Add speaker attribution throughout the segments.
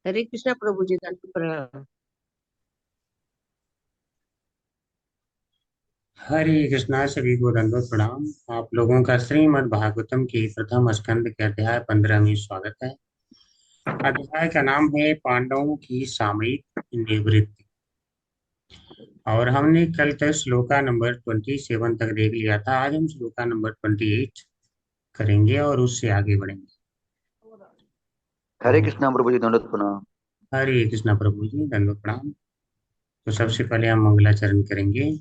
Speaker 1: हरे कृष्णा प्रभु जी, दंड प्रणाम।
Speaker 2: हरे कृष्णा। सभी को दंडवत प्रणाम। आप लोगों का श्रीमद् भागवतम की प्रथम स्कंद के अध्याय 15 में स्वागत है। अध्याय का नाम है पांडवों की सामयिक निवृत्ति। और हमने कल तक श्लोका नंबर 27 तक देख लिया था। आज हम श्लोका नंबर 28 करेंगे और उससे आगे बढ़ेंगे।
Speaker 3: हरे
Speaker 2: तो
Speaker 3: कृष्णा प्रभु जी दंडवत प्रणाम।
Speaker 2: हरे कृष्णा प्रभु जी, दंडवत प्रणाम। तो सबसे पहले हम मंगलाचरण करेंगे।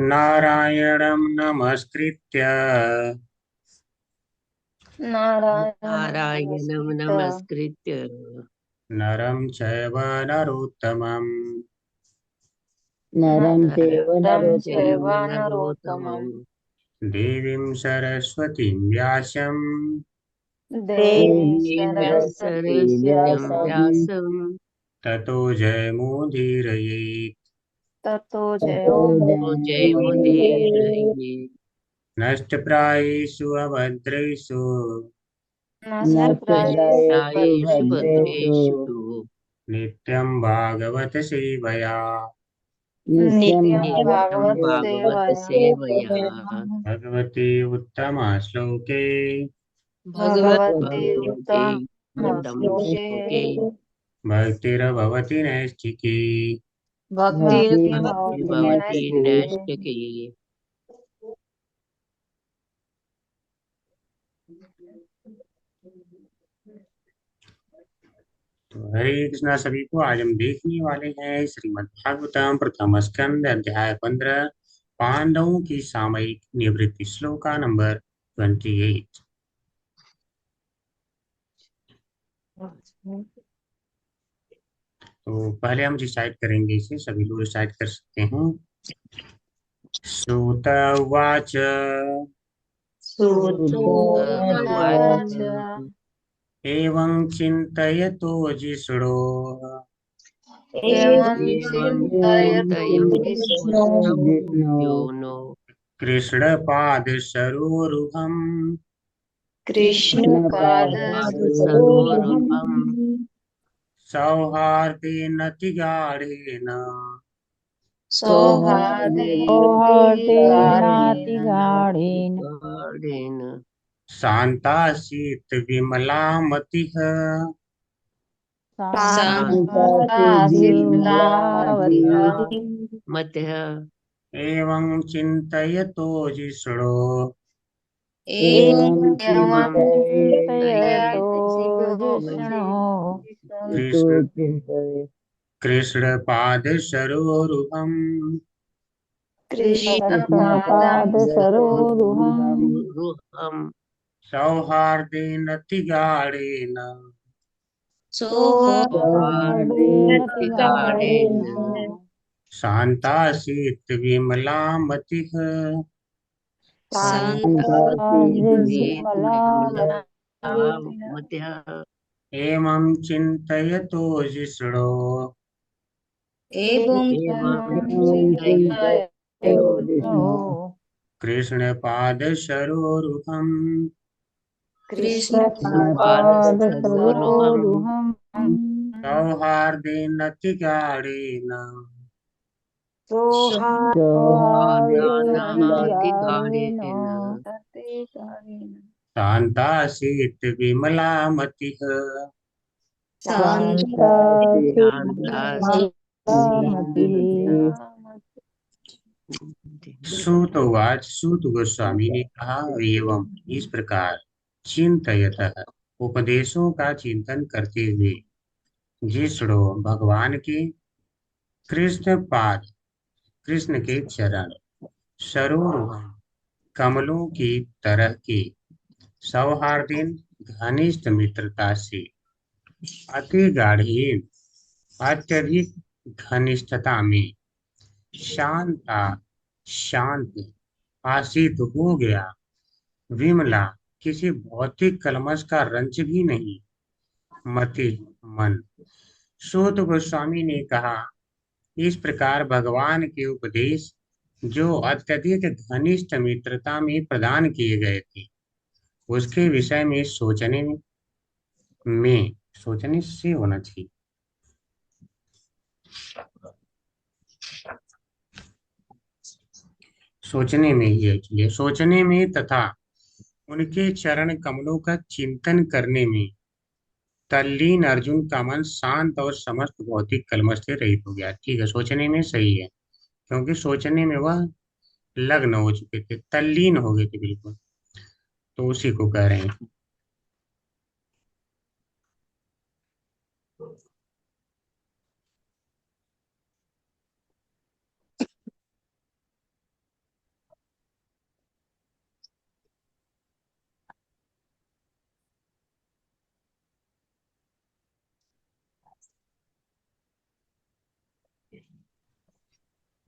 Speaker 2: नारायणं नमस्कृत्य
Speaker 4: नारायणं
Speaker 1: नारायणं
Speaker 4: नमस्कृत्य
Speaker 1: नमस्कृत्य
Speaker 2: नरं चैव नरोत्तमम्
Speaker 4: नरं चैव
Speaker 1: नरं चैव
Speaker 4: नरोत्तमं
Speaker 1: नरोत्तमं
Speaker 2: देवीं सरस्वतीं व्यासं
Speaker 4: देवीं
Speaker 1: देवीं
Speaker 4: सरस्वतीं
Speaker 1: सरस्वतीं
Speaker 4: व्यासं
Speaker 1: व्यासं
Speaker 2: ततो जयमुदीरयेत्।
Speaker 4: ततो
Speaker 1: ततो
Speaker 4: जयमुदीरये।
Speaker 1: जयमुदीरये।
Speaker 2: नष्टप्रायेषु अभद्रेषु
Speaker 4: नष्टप्रायेषु
Speaker 1: नष्टप्रायेषु
Speaker 4: भद्रेषु
Speaker 1: भद्रेषु
Speaker 2: नित्यं भागवत सेवया
Speaker 4: नित्यं
Speaker 1: नित्यं
Speaker 4: भागवत
Speaker 1: भागवत
Speaker 4: सेवया।
Speaker 1: सेवया।
Speaker 2: भगवते उत्तमश्लोके
Speaker 4: भगवते
Speaker 1: भगवते
Speaker 4: उत्तम
Speaker 1: उत्तम
Speaker 4: श्लोके
Speaker 1: श्लोके
Speaker 2: भक्तिर्भवति नैष्ठिकी।
Speaker 4: भक्तिर्भवति
Speaker 1: भक्तिर्भवति
Speaker 4: नैष्ठिके।
Speaker 1: नैष्ठिकी।
Speaker 2: तो हरे कृष्णा सभी को। आज हम देखने वाले हैं श्रीमद् भागवतम प्रथम स्कंद अध्याय 15, पांडवों की सामयिक निवृत्ति, श्लोका नंबर 28। तो पहले हम रिसाइट करेंगे इसे, सभी लोग रिसाइट कर सकते हैं। श्रुत उवाच
Speaker 1: श्रुतोवाच
Speaker 4: श्रुतोवाच
Speaker 2: एवं चिन्तयतो जिष्णो
Speaker 4: एवं
Speaker 1: एवं
Speaker 4: चिन्तयतो
Speaker 1: चिन्तयतो
Speaker 4: जिष्णो
Speaker 1: योनो
Speaker 2: कृष्णपादसरोरुहम्
Speaker 4: कृष्णपादसरोरुहं
Speaker 1: कृष्णपादसरोरुहं
Speaker 2: सौहार्देनतिगाढेन
Speaker 4: सौहार्देनातिगाढेन
Speaker 1: गाढेन
Speaker 2: शान्तासीत् विमला मतिः।
Speaker 4: शान्तासीद्विमलावतिः।
Speaker 1: मतः
Speaker 2: एवं चिन्तयतो जिष्णो
Speaker 4: एवं
Speaker 1: एवं
Speaker 4: चिन्तयतो
Speaker 1: चिन्तयतो
Speaker 4: जिष्णो
Speaker 2: कृष्ण कृष्णपादसरोरुहम्
Speaker 4: कृष्णपादसरोरुहं
Speaker 1: रुहं
Speaker 2: सौहार्देनतिगाढेन
Speaker 1: सौहार्देनतिकाडेन
Speaker 4: सौहार्देनतिगाढेन
Speaker 2: शान्तासीत् विमला मतिः।
Speaker 4: शान्तासीद्विमलामतिः।
Speaker 1: शान्तासीद्विमलामतिः।
Speaker 2: एवं चिन्तयतो जिष्णो
Speaker 1: एवं
Speaker 4: एवं
Speaker 1: चिन्तयतो
Speaker 4: चिन्तयतो जिष्णो
Speaker 2: कृष्णपादसरोरुहम्
Speaker 1: कृष्णपादसरोरुहं
Speaker 4: कृष्णपादसरोरुहं
Speaker 2: सौहार्देनतिगाढेन
Speaker 4: सौहार्देनतिगाढेन
Speaker 1: सौहार्दानातिकाडेन
Speaker 2: शान्तासीत् विमला मतिः।
Speaker 1: शान्तासीत्
Speaker 4: शान्तासीद्विमलामतिः।
Speaker 2: सूत उवाच। सूत गोस्वामी ने कहा, एवं इस प्रकार चिंतयतः उपदेशों का चिंतन करते हुए जिष्णो भगवान के कृष्ण पाद, कृष्ण के चरण, सरोरुह कमलों की तरह के, सौहार्दिन घनिष्ठ मित्रता से, अति गाढ़ी अत्यधिक घनिष्ठता में, शांता शांत आशित हो गया, विमला किसी भौतिक कलमश का रंच भी नहीं, मति मन। सूत गोस्वामी ने कहा, इस प्रकार भगवान के उपदेश जो अत्यधिक घनिष्ठ मित्रता में प्रदान किए गए थे, उसके विषय में सोचने से होना चाहिए। सोचने में ही एक्चुअली सोचने में तथा उनके चरण कमलों का चिंतन करने में तल्लीन अर्जुन का मन शांत और समस्त भौतिक कलमश से रहित हो गया। ठीक है, सोचने में सही है, क्योंकि सोचने में वह लग्न हो चुके थे, तल्लीन हो गए थे बिल्कुल, तो उसी को कह रहे हैं।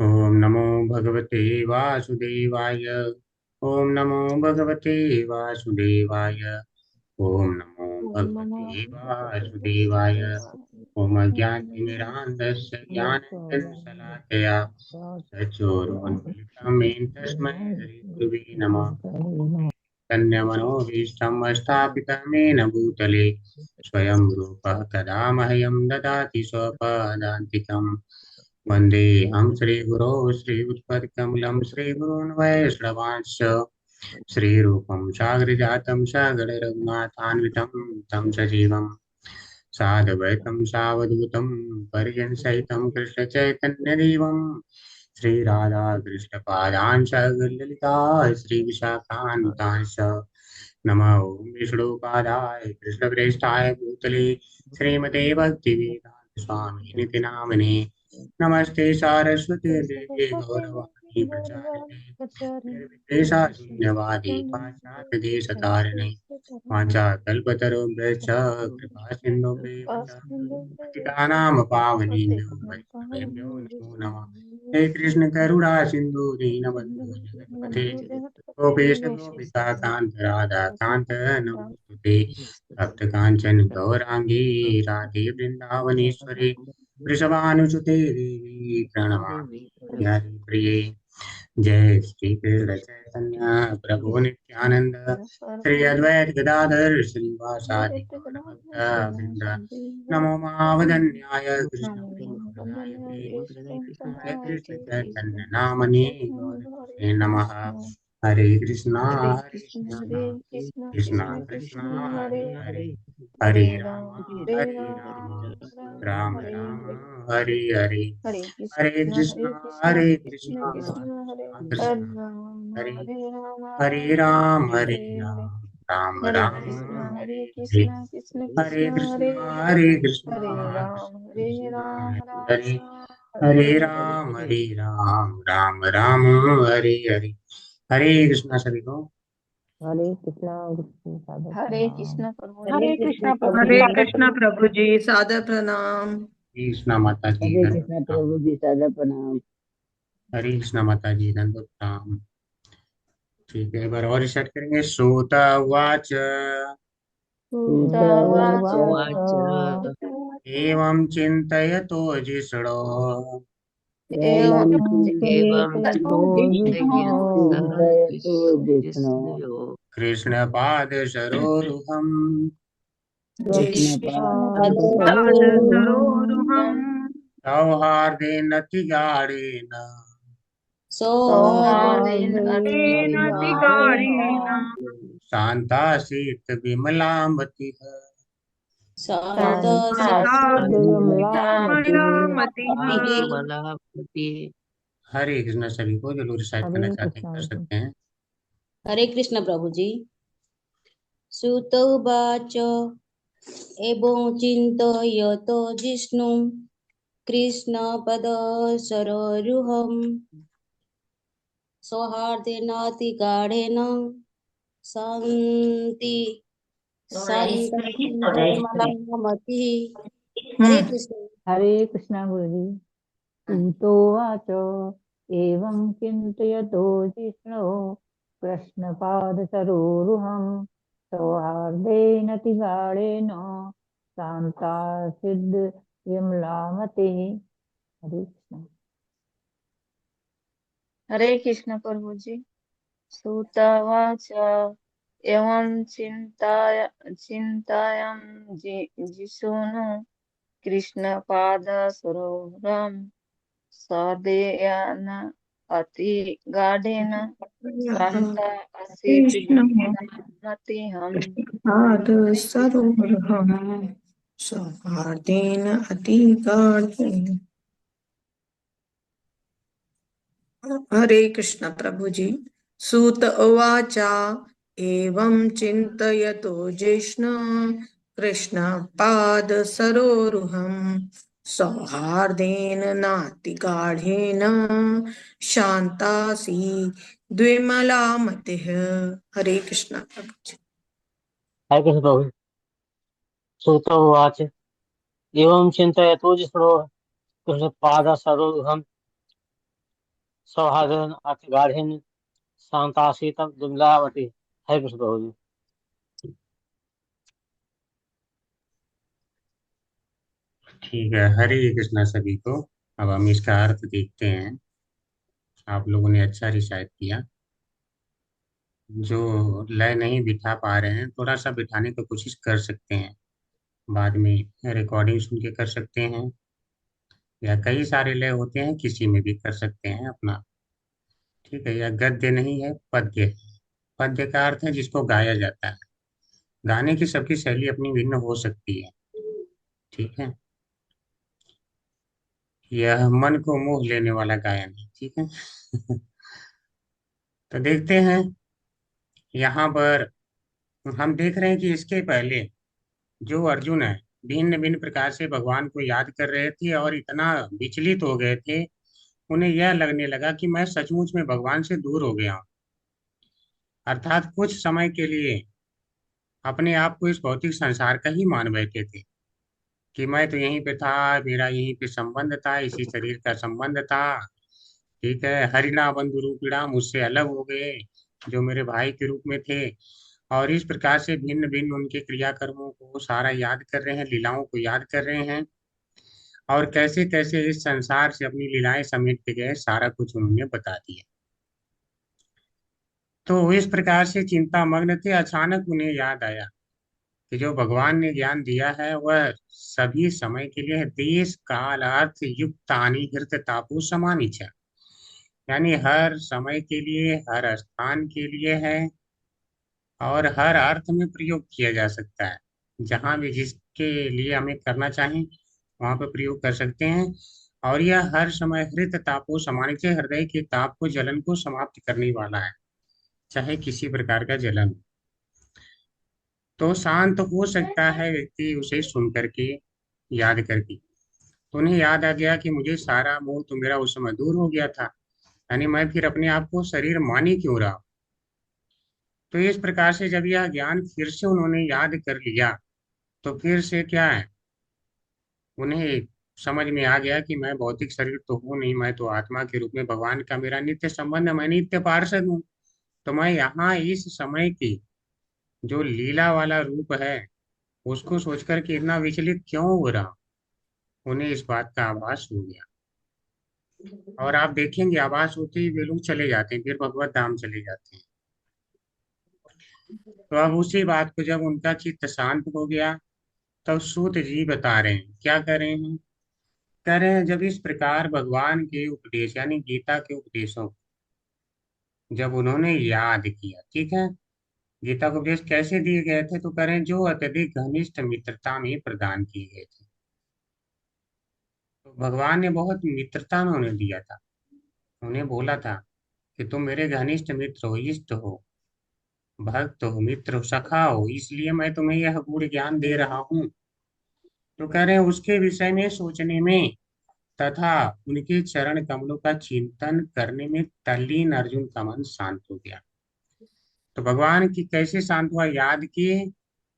Speaker 2: ओम नमो भगवते वासुदेवाय। ओम नमो भगवते वासुदेवाय। ओम नमो भगवते वासुदेवाय। ओम अज्ञानतिमिरान्धस्य ज्ञानाञ्जनशलाकया चक्षुरुन्मीलितं तस्मै श्रीगुरुवे नमः। तन्यमनोभीष्टम् स्थापितं येन भूतले स्वयं रूपः कदा मह्यं ददाति स्वपदान्तिकम्। वन्देऽहं श्रीगुरो श्रीयुत्पत्कमलं श्रीगुरून् वैष्णवांश्च श्रीरूपं साग्रजातं सागररघुनाथान्वितं तं सजीवं साद्वैतं सावधूतं परिजनसहितं कृष्णचैतन्यदेवं श्रीराधा कृष्णपादान् सगललिता श्रीविशाखान्वितांश्च नमो विष्णुपादाय कृष्णप्रेष्ठाय भूतले श्रीमते भक्तिवेदान्त स्वामिनिति नामिने नमस्ते सारस्वती देवे गौरवाणी प्रचारिणे निर्विशेषा शून्यवादी पाश्चात्य देशतारिणे वाञ्छाकल्पतरुभ्यश्च कृपा सिन्धुभ्येव च पतितानां पावनेभ्यो वैष्णवेभ्यो नमो नमः। हे कृष्ण करुणा सिन्धु दीनबन्धु जगत्पते गोपेश गोपिका कान्त राधा कान्त नमोस्तुते। तप्त कांचन गौरांगी राधे वृंदावनेश्वरी वृषभानुसुते देवी प्रणमामि हरिप्रिये। जय श्री कृष्ण चैतन्य प्रभु नित्यानंद श्री अद्वैत गदाधर श्रीवासादि गौरभक्तवृंद नमो महावदन्याय कृष्ण प्रेमप्रदाय कृष्णाय कृष्ण चैतन्य नामने गौरवे नमः। हरे कृष्णा कृष्णा कृष्णा हरे हरे हरे राम राम राम हरे हरे हरे कृष्णा कृष्णा कृष्णा हरे हरे राम राम राम हरे हरे हरे कृष्णा कृष्णा हरे हरे राम राम राम हरे हरे। हरे कृष्णा सभी को।
Speaker 4: हरे कृष्णा साधक
Speaker 3: हरे
Speaker 4: प्रणाम।
Speaker 3: कृष्णा प्रभु
Speaker 4: हरे कृष्णा प्रभु
Speaker 5: हरे
Speaker 4: जी।
Speaker 5: कृष्णा प्रभु जी, सादर प्रणाम।
Speaker 2: कृष्णा माता जी
Speaker 4: हरे
Speaker 2: दंडवत
Speaker 4: कृष्णा
Speaker 2: प्रणाम।
Speaker 4: प्रभु जी, सादर प्रणाम।
Speaker 2: हरे कृष्णा माता जी दंडवत प्रणाम। ठीक है, एक बार और स्टार्ट करेंगे। सूता उवाच
Speaker 1: उवाच
Speaker 2: एवं चिन्तयतो जिष्णो
Speaker 1: एवं
Speaker 4: एवं चिन्तयतो जिष्णो
Speaker 2: कृष्णपादसरोरुहम्
Speaker 5: कृष्णपादसरोरुहम्
Speaker 2: सौहार्देनतिगाढेन
Speaker 5: तेन तिगारेण
Speaker 2: शान्तासीत् विमलाम्बतिः।
Speaker 5: शान्तामतिः।
Speaker 1: मलापति।
Speaker 2: हरे कृष्ण सभी को, जो लोग रिसाइट करना
Speaker 4: हरे
Speaker 2: चाहते हैं
Speaker 4: कृष्णा
Speaker 2: कर सकते हैं।
Speaker 3: हरे कृष्ण प्रभु जी। सुत उवाच एवं चिन्तयतो जिष्णुं कृष्णपदसरोरुहम् सौहार्देनातिगाढेन शान्ति शान्तमतिः। हरे कृष्ण।
Speaker 4: हरे कृष्णा गुरु जी। सूतोवाच एवं चिन्तयतो जिष्णो कृष्णपादसरोरुहं सौहार्देन तिगाढेन शान्ता सिद्ध विमलामतिः। हरे कृष्ण।
Speaker 6: हरे कृष्ण प्रभु जी। सुतवाच एवं चिन्तायां जिष्णु कृष्णपाद सरोवरं सदेयन अतिगाढेन शान्ता आसीत्
Speaker 5: कृष्ण
Speaker 6: मतिहम्।
Speaker 5: पाद सरोहम सौहार्देन अतिगाढेन। हरे कृष्ण प्रभु जी। सूत उवाच एवं चिन्तयतो जिष्णु कृष्ण पाद सरोरुहं सौहार्देन नातिगाढेन शान्तासी द्विमला मतिः। हरे कृष्ण प्रभु जी।
Speaker 7: हरे कृष्ण प्रभु। सूत उवाच एवं चिन्तयतो जिष्णो कृष्णपादसरोरुहं सौहार्देन अतिगाढेन शान्तासीत विमलावती। हरे कृष्ण प्रभु जी।
Speaker 2: ठीक है, हरे कृष्णा सभी को। अब हम इसका अर्थ देखते हैं। आप लोगों ने अच्छा रिसाइट किया। जो लय नहीं बिठा पा रहे हैं, थोड़ा सा बिठाने की कोशिश कर सकते हैं। बाद में रिकॉर्डिंग सुन के कर सकते हैं, या कई सारे लय होते हैं, किसी में भी कर सकते हैं अपना। ठीक है, या गद्य नहीं है, पद्य है। पद्य का अर्थ है जिसको गाया जाता है। गाने की सबकी शैली अपनी भिन्न हो सकती है। ठीक है, यह मन को मोह लेने वाला गायन है। ठीक है। तो देखते हैं, यहाँ पर हम देख रहे हैं कि इसके पहले जो अर्जुन है, भिन्न भिन्न प्रकार से भगवान को याद कर रहे थे और इतना विचलित हो गए थे, उन्हें यह लगने लगा कि मैं सचमुच में भगवान से दूर हो गया हूँ। अर्थात कुछ समय के लिए अपने आप को इस भौतिक संसार का ही मान बैठे थे, कि मैं तो यहीं पे था, मेरा यहीं पे संबंध था, इसी शरीर का संबंध था। ठीक है, हरिणा बंधु रूपिणा, मुझसे अलग हो गए जो मेरे भाई के रूप में थे। और इस प्रकार से भिन्न भिन्न उनके क्रियाकर्मों को सारा याद कर रहे हैं, लीलाओं को याद कर रहे हैं, और कैसे कैसे इस संसार से अपनी लीलाएं समेट के गए, सारा कुछ उन्होंने बता दिया। तो इस प्रकार से चिंता मग्न थे। अचानक उन्हें याद आया कि जो भगवान ने ज्ञान दिया है वह सभी समय के लिए है। देश काल अर्थ युक्तानि हृत तापु समानिच, यानी हर समय के लिए, हर स्थान के लिए है, और हर अर्थ में प्रयोग किया जा सकता है। जहां भी जिसके लिए हमें करना चाहें वहां पर प्रयोग कर सकते हैं। और यह हर समय हृत तापो समानिच, हृदय के ताप को, जलन को समाप्त करने वाला है, चाहे किसी प्रकार का जलन हो। तो शांत हो सकता है व्यक्ति उसे सुन करके, याद करके। तो उन्हें याद आ गया कि मुझे सारा मोह तो मेरा उस समय दूर हो गया था, यानी मैं फिर अपने आप को शरीर मानी क्यों रहा। तो इस प्रकार से जब यह ज्ञान फिर से उन्होंने याद कर लिया, तो फिर से क्या है, उन्हें समझ में आ गया कि मैं भौतिक शरीर तो हूँ नहीं, मैं तो आत्मा के रूप में भगवान का मेरा नित्य संबंध है, मैं नित्य पार्षद हूँ। तो मैं यहाँ इस समय की जो लीला वाला रूप है उसको सोच करके इतना विचलित क्यों हो रहा हूं? उन्हें इस बात का आभास हो गया। और आप देखेंगे आभास होते ही वे लोग चले जाते हैं, फिर भगवत धाम चले जाते हैं। तो अब उसी बात को जब उनका चित्त शांत हो गया, तब सूत जी बता रहे हैं, क्या कर रहे हैं, कह रहे हैं जब इस प्रकार भगवान के उपदेश यानी गीता के उपदेशों को जब उन्होंने याद किया। ठीक है, गीता के उपदेश कैसे दिए गए थे, तो कह रहे हैं जो अत्यधिक घनिष्ठ मित्रता में प्रदान किए गए थे। तो भगवान ने बहुत मित्रता में उन्हें दिया था। उन्हें बोला था कि तुम मेरे घनिष्ठ मित्र हो, इष्ट हो, भक्त हो, मित्र हो, सखा हो, इसलिए मैं तुम्हें यह गूढ़ ज्ञान दे रहा हूँ। तो कह रहे हैं उसके विषय में सोचने में तथा उनके चरण कमलों का चिंतन करने में तल्लीन अर्जुन का मन शांत हो गया। तो भगवान की कैसे शांत हुआ, याद किए,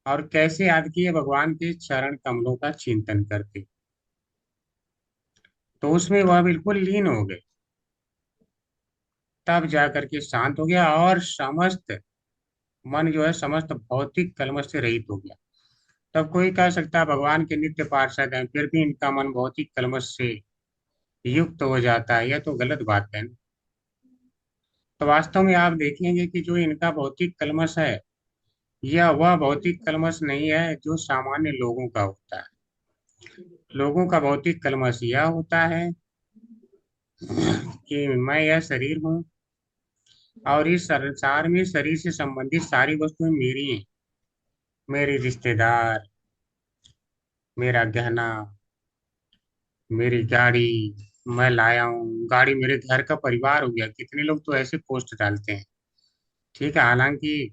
Speaker 2: और कैसे याद किए, भगवान के चरण कमलों का चिंतन करके। तो उसमें वह बिल्कुल लीन हो गए, तब जा करके शांत हो गया, और समस्त मन जो है समस्त भौतिक कलमश से रहित हो गया। तब कोई कह सकता है भगवान के नित्य पार्षद हैं, फिर भी इनका मन भौतिक कलमश से युक्त हो जाता है, यह तो गलत बात है ना। तो वास्तव में आप देखेंगे कि जो इनका भौतिक कलमश है, यह वह भौतिक कलमश नहीं है जो सामान्य लोगों का होता है। लोगों का भौतिक कलमश यह होता है कि मैं यह शरीर हूँ और इस संसार में शरीर से संबंधित सारी वस्तुएं मेरी हैं। मेरे रिश्तेदार, मेरा गहना, मेरी गाड़ी, मैं लाया हूँ गाड़ी, मेरे घर का परिवार हो गया। कितने लोग तो ऐसे पोस्ट डालते हैं। ठीक है, हालांकि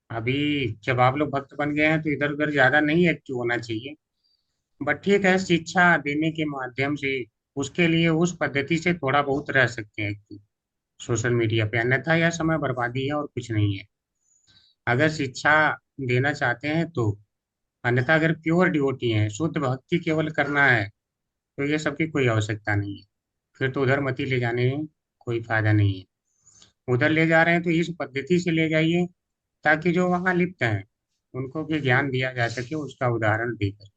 Speaker 2: अभी जब आप लोग भक्त बन गए हैं तो इधर उधर ज्यादा नहीं एक्टिव होना चाहिए। बट ठीक है, शिक्षा देने के माध्यम से उसके लिए उस पद्धति से थोड़ा बहुत रह सकते हैं एक्टिव सोशल मीडिया पे, अन्यथा यह समय बर्बादी है और कुछ नहीं है। अगर शिक्षा देना चाहते हैं तो, अन्यथा अगर प्योर डिवोटी हैं, शुद्ध भक्ति केवल करना है, तो ये सबकी कोई आवश्यकता नहीं है। फिर तो उधर मती ले जाने में कोई फायदा नहीं है। उधर ले जा रहे हैं तो इस पद्धति से ले जाइए ताकि जो वहाँ लिप्त हैं उनको भी ज्ञान दिया जा सके, उसका उदाहरण देकर।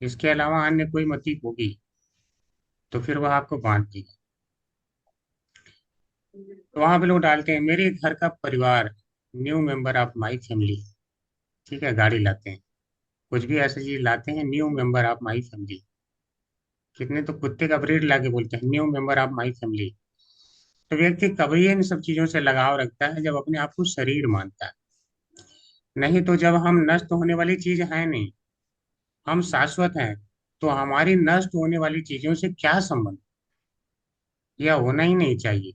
Speaker 2: इसके अलावा अन्य कोई मति होगी तो फिर वह आपको बांट देगा। तो वहां पे लोग डालते हैं मेरे घर का परिवार, new member of my family. ठीक है, गाड़ी लाते हैं, कुछ भी ऐसी चीज लाते हैं, new member of my family. कितने तो कुत्ते का ब्रीड लाके बोलते हैं new member of my family. तो व्यक्ति कभी इन सब चीजों से लगाव रखता है जब अपने आप को शरीर मानता है। नहीं तो जब हम नष्ट होने वाली चीज है नहीं, हम शाश्वत हैं, तो हमारी नष्ट होने वाली चीजों से क्या संबंध, यह होना ही नहीं चाहिए।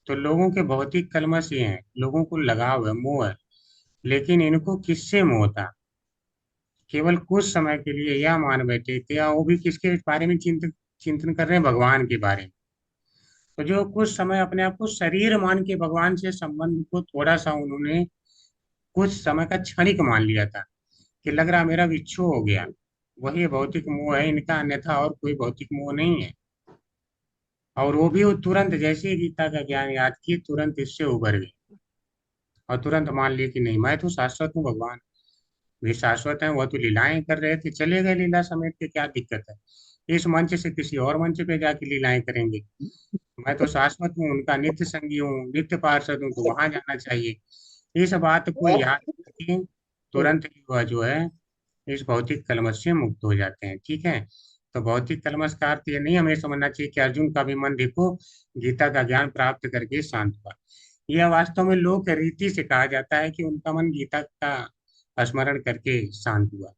Speaker 2: तो लोगों के भौतिक कलमश ये हैं, लोगों को लगाव है, मोह है। लेकिन इनको किससे मोह था? केवल कुछ समय के लिए यह मान बैठे थे, या वो भी किसके बारे में चिंतन चिंतन कर रहे हैं? भगवान के बारे में। तो जो कुछ समय अपने आप को शरीर मान के भगवान से संबंध को थोड़ा सा उन्होंने कुछ समय का क्षणिक मान लिया था कि लग रहा मेरा विच्छो हो गया, वही भौतिक मोह है इनका, अन्यथा और कोई भौतिक मोह नहीं है। और वो भी वो तुरंत जैसे ही गीता का ज्ञान याद किए तुरंत इससे उभर गए और तुरंत मान लिए कि नहीं, मैं तो शाश्वत हूँ, भगवान भी शाश्वत है। वह तो लीलाएं कर रहे थे, चले गए लीला समेट के, क्या दिक्कत है? इस मंच से किसी और मंच पे जाके लीलाएं करेंगे। मैं तो शाश्वत हूँ, उनका नित्य संगी हूँ, नित्य पार्षद हूँ, तो वहां जाना चाहिए। इस बात को याद करके तुरंत ही वह जो है इस भौतिक कलमश से मुक्त हो जाते हैं। ठीक है, तो भौतिक कलमश का अर्थ ये नहीं हमें समझना चाहिए कि अर्जुन का भी मन देखो गीता का ज्ञान प्राप्त करके शांत हुआ। यह वास्तव में लोक रीति से कहा जाता है कि उनका मन गीता का स्मरण करके शांत हुआ।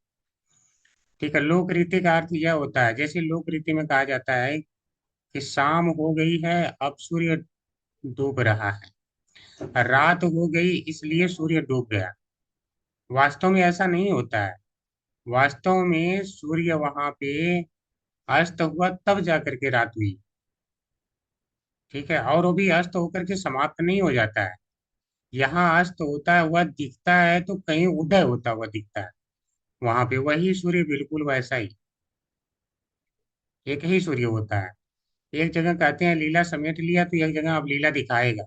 Speaker 2: ठीक है, लोक रीति का अर्थ यह होता है, जैसे लोक रीति में कहा जाता है कि शाम हो गई है, अब सूर्य डूब रहा है, रात हो गई इसलिए सूर्य डूब गया। वास्तव में ऐसा नहीं होता है। वास्तव में सूर्य वहां पे अस्त हुआ तब जाकर के रात हुई। ठीक है, और वो भी अस्त होकर के समाप्त नहीं हो जाता है। यहाँ अस्त होता हुआ दिखता है तो कहीं उदय होता हुआ दिखता है, वहां पे वही सूर्य बिल्कुल वैसा ही एक ही सूर्य होता है। एक जगह कहते हैं लीला समेट लिया, तो एक जगह अब लीला दिखाएगा,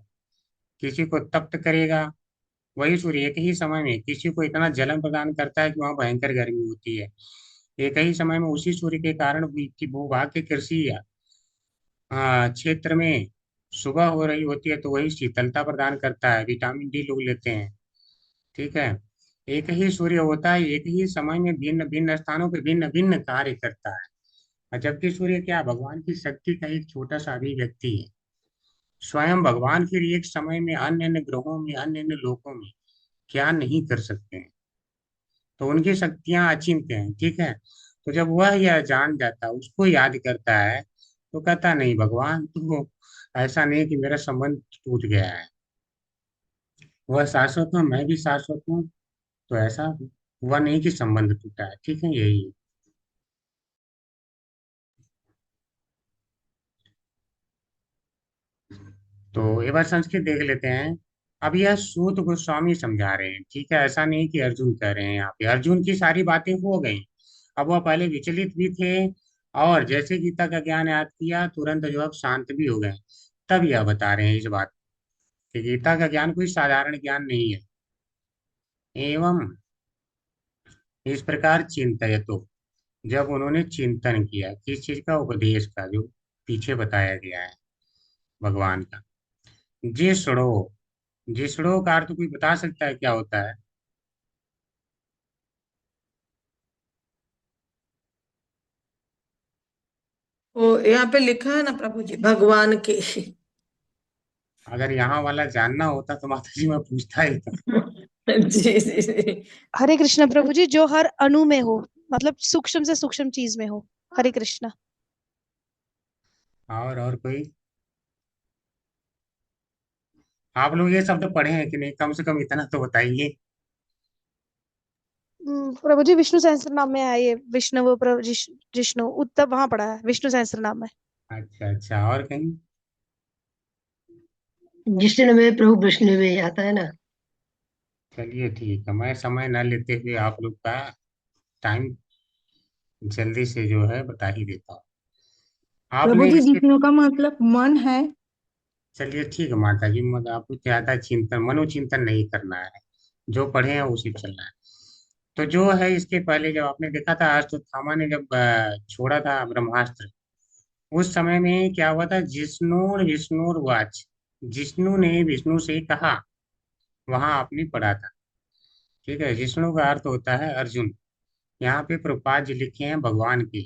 Speaker 2: किसी को तप्त करेगा। वही सूर्य एक ही समय में किसी को इतना जलन प्रदान करता है कि वहां भयंकर गर्मी होती है। एक ही समय में उसी सूर्य के कारण भूभाग के कृषि क्षेत्र में सुबह हो रही होती है, तो वही शीतलता प्रदान करता है, विटामिन डी लोग लेते हैं। ठीक है, एक ही सूर्य होता है, एक ही समय में भिन्न भिन्न स्थानों पे भिन्न भिन्न कार्य करता है। और जबकि सूर्य क्या, भगवान की शक्ति का एक छोटा सा अभिव्यक्ति है। स्वयं भगवान फिर एक समय में अन्य अन्य ग्रहों में, अन्य अन्य लोकों में क्या नहीं कर सकते हैं। तो उनकी शक्तियां अचिंत्य हैं। ठीक है, तो जब वह यह जान जाता है, उसको याद करता है, तो कहता नहीं भगवान तो ऐसा नहीं कि मेरा संबंध टूट गया है, वह शाश्वत हूँ, मैं भी शाश्वत हूँ। तो ऐसा हुआ नहीं कि संबंध टूटा है। ठीक है, यही है। तो एक बार संस्कृत देख लेते हैं। अब यह सूत गोस्वामी समझा रहे हैं। ठीक है, ऐसा नहीं कि अर्जुन कह रहे हैं, यहाँ पे अर्जुन की सारी बातें हो गई। अब वह पहले विचलित भी थे, और जैसे गीता का ज्ञान याद किया तुरंत जो अब शांत भी हो गए। तब यह बता रहे हैं इस बात कि गीता का ज्ञान कोई साधारण ज्ञान नहीं है। एवं इस प्रकार चिंतयतो, जब उन्होंने चिंतन किया किस चीज का, उपदेश का, जो पीछे बताया गया है भगवान का। जिसड़ो, जिसड़ो का अर्थ कोई बता सकता है क्या होता है?
Speaker 5: वो यहाँ पे लिखा है ना प्रभु जी, भगवान के।
Speaker 2: अगर यहाँ वाला जानना होता तो माता जी मैं पूछता ही था।
Speaker 5: जी जी जी।
Speaker 8: हरे कृष्णा प्रभु जी, जो हर अणु में हो, मतलब सूक्ष्म से सूक्ष्म चीज में हो। हरे कृष्णा।
Speaker 2: और कोई? आप लोग ये शब्द पढ़े हैं कि नहीं, कम से कम इतना तो बताइए।
Speaker 8: प्रभु जी, विष्णु सहस्त्र नाम में है ये। विष्णु प्रभु जिष्णु उत्तम वहां पड़ा है, विष्णु सहस्त्र नाम में।
Speaker 2: अच्छा अच्छा, और कहीं?
Speaker 1: जिष्णु में प्रभु विष्णु में आता है ना।
Speaker 2: चलिए ठीक है, मैं समय न लेते हुए आप लोग का टाइम जल्दी से जो है बता ही देता हूँ।
Speaker 5: प्रभु
Speaker 2: आपने
Speaker 5: जी,
Speaker 2: इसके,
Speaker 5: जिष्णु का मतलब मन है।
Speaker 2: चलिए ठीक है माता जी, मत आपको ज्यादा चिंतन मनोचिंतन नहीं करना है, जो पढ़े हैं उसी पे चलना है। तो जो है इसके पहले जब आपने देखा था अश्वत्थामा ने जब छोड़ा था ब्रह्मास्त्र, उस समय में क्या हुआ था? विष्णुर्वाच, जिष्णु ने विष्णु से कहा, वहां आपने पढ़ा था। ठीक है, जिष्णु का अर्थ होता है अर्जुन। यहाँ पे प्रभुपाद जी लिखे हैं भगवान की।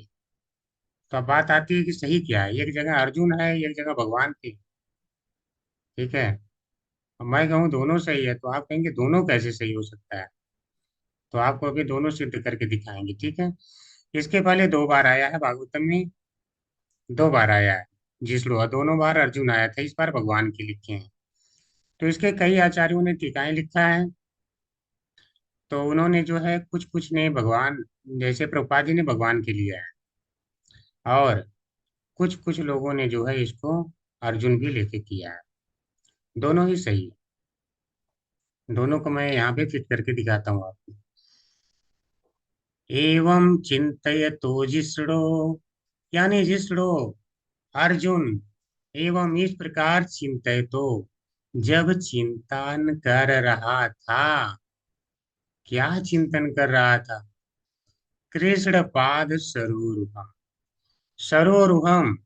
Speaker 2: तो अब बात आती है कि सही क्या है, एक जगह अर्जुन है एक जगह भगवान की। ठीक है, अब मैं कहूँ दोनों सही है तो आप कहेंगे दोनों कैसे सही हो सकता है? तो आपको अभी दोनों सिद्ध करके दिखाएंगे। ठीक है, इसके पहले 2 बार आया है भागवतम में, 2 बार आया है जिसलो, और दोनों बार अर्जुन आया था, इस बार भगवान के लिखे हैं। तो इसके कई आचार्यों ने टीकाएं लिखा है। तो उन्होंने जो है कुछ कुछ ने भगवान, जैसे प्रभुपाद जी ने भगवान के लिया है, और कुछ कुछ लोगों ने जो है इसको अर्जुन भी लेके किया है। दोनों ही सही है, दोनों को मैं यहाँ पे फिट करके दिखाता हूँ आपको। एवं चिंतयतो जिष्णो, यानी जिष्णो अर्जुन, एवं इस प्रकार चिंतयतो, जब चिंतन कर रहा था। क्या चिंतन कर रहा था? कृष्ण पाद सरोरुहम, सरोरुहम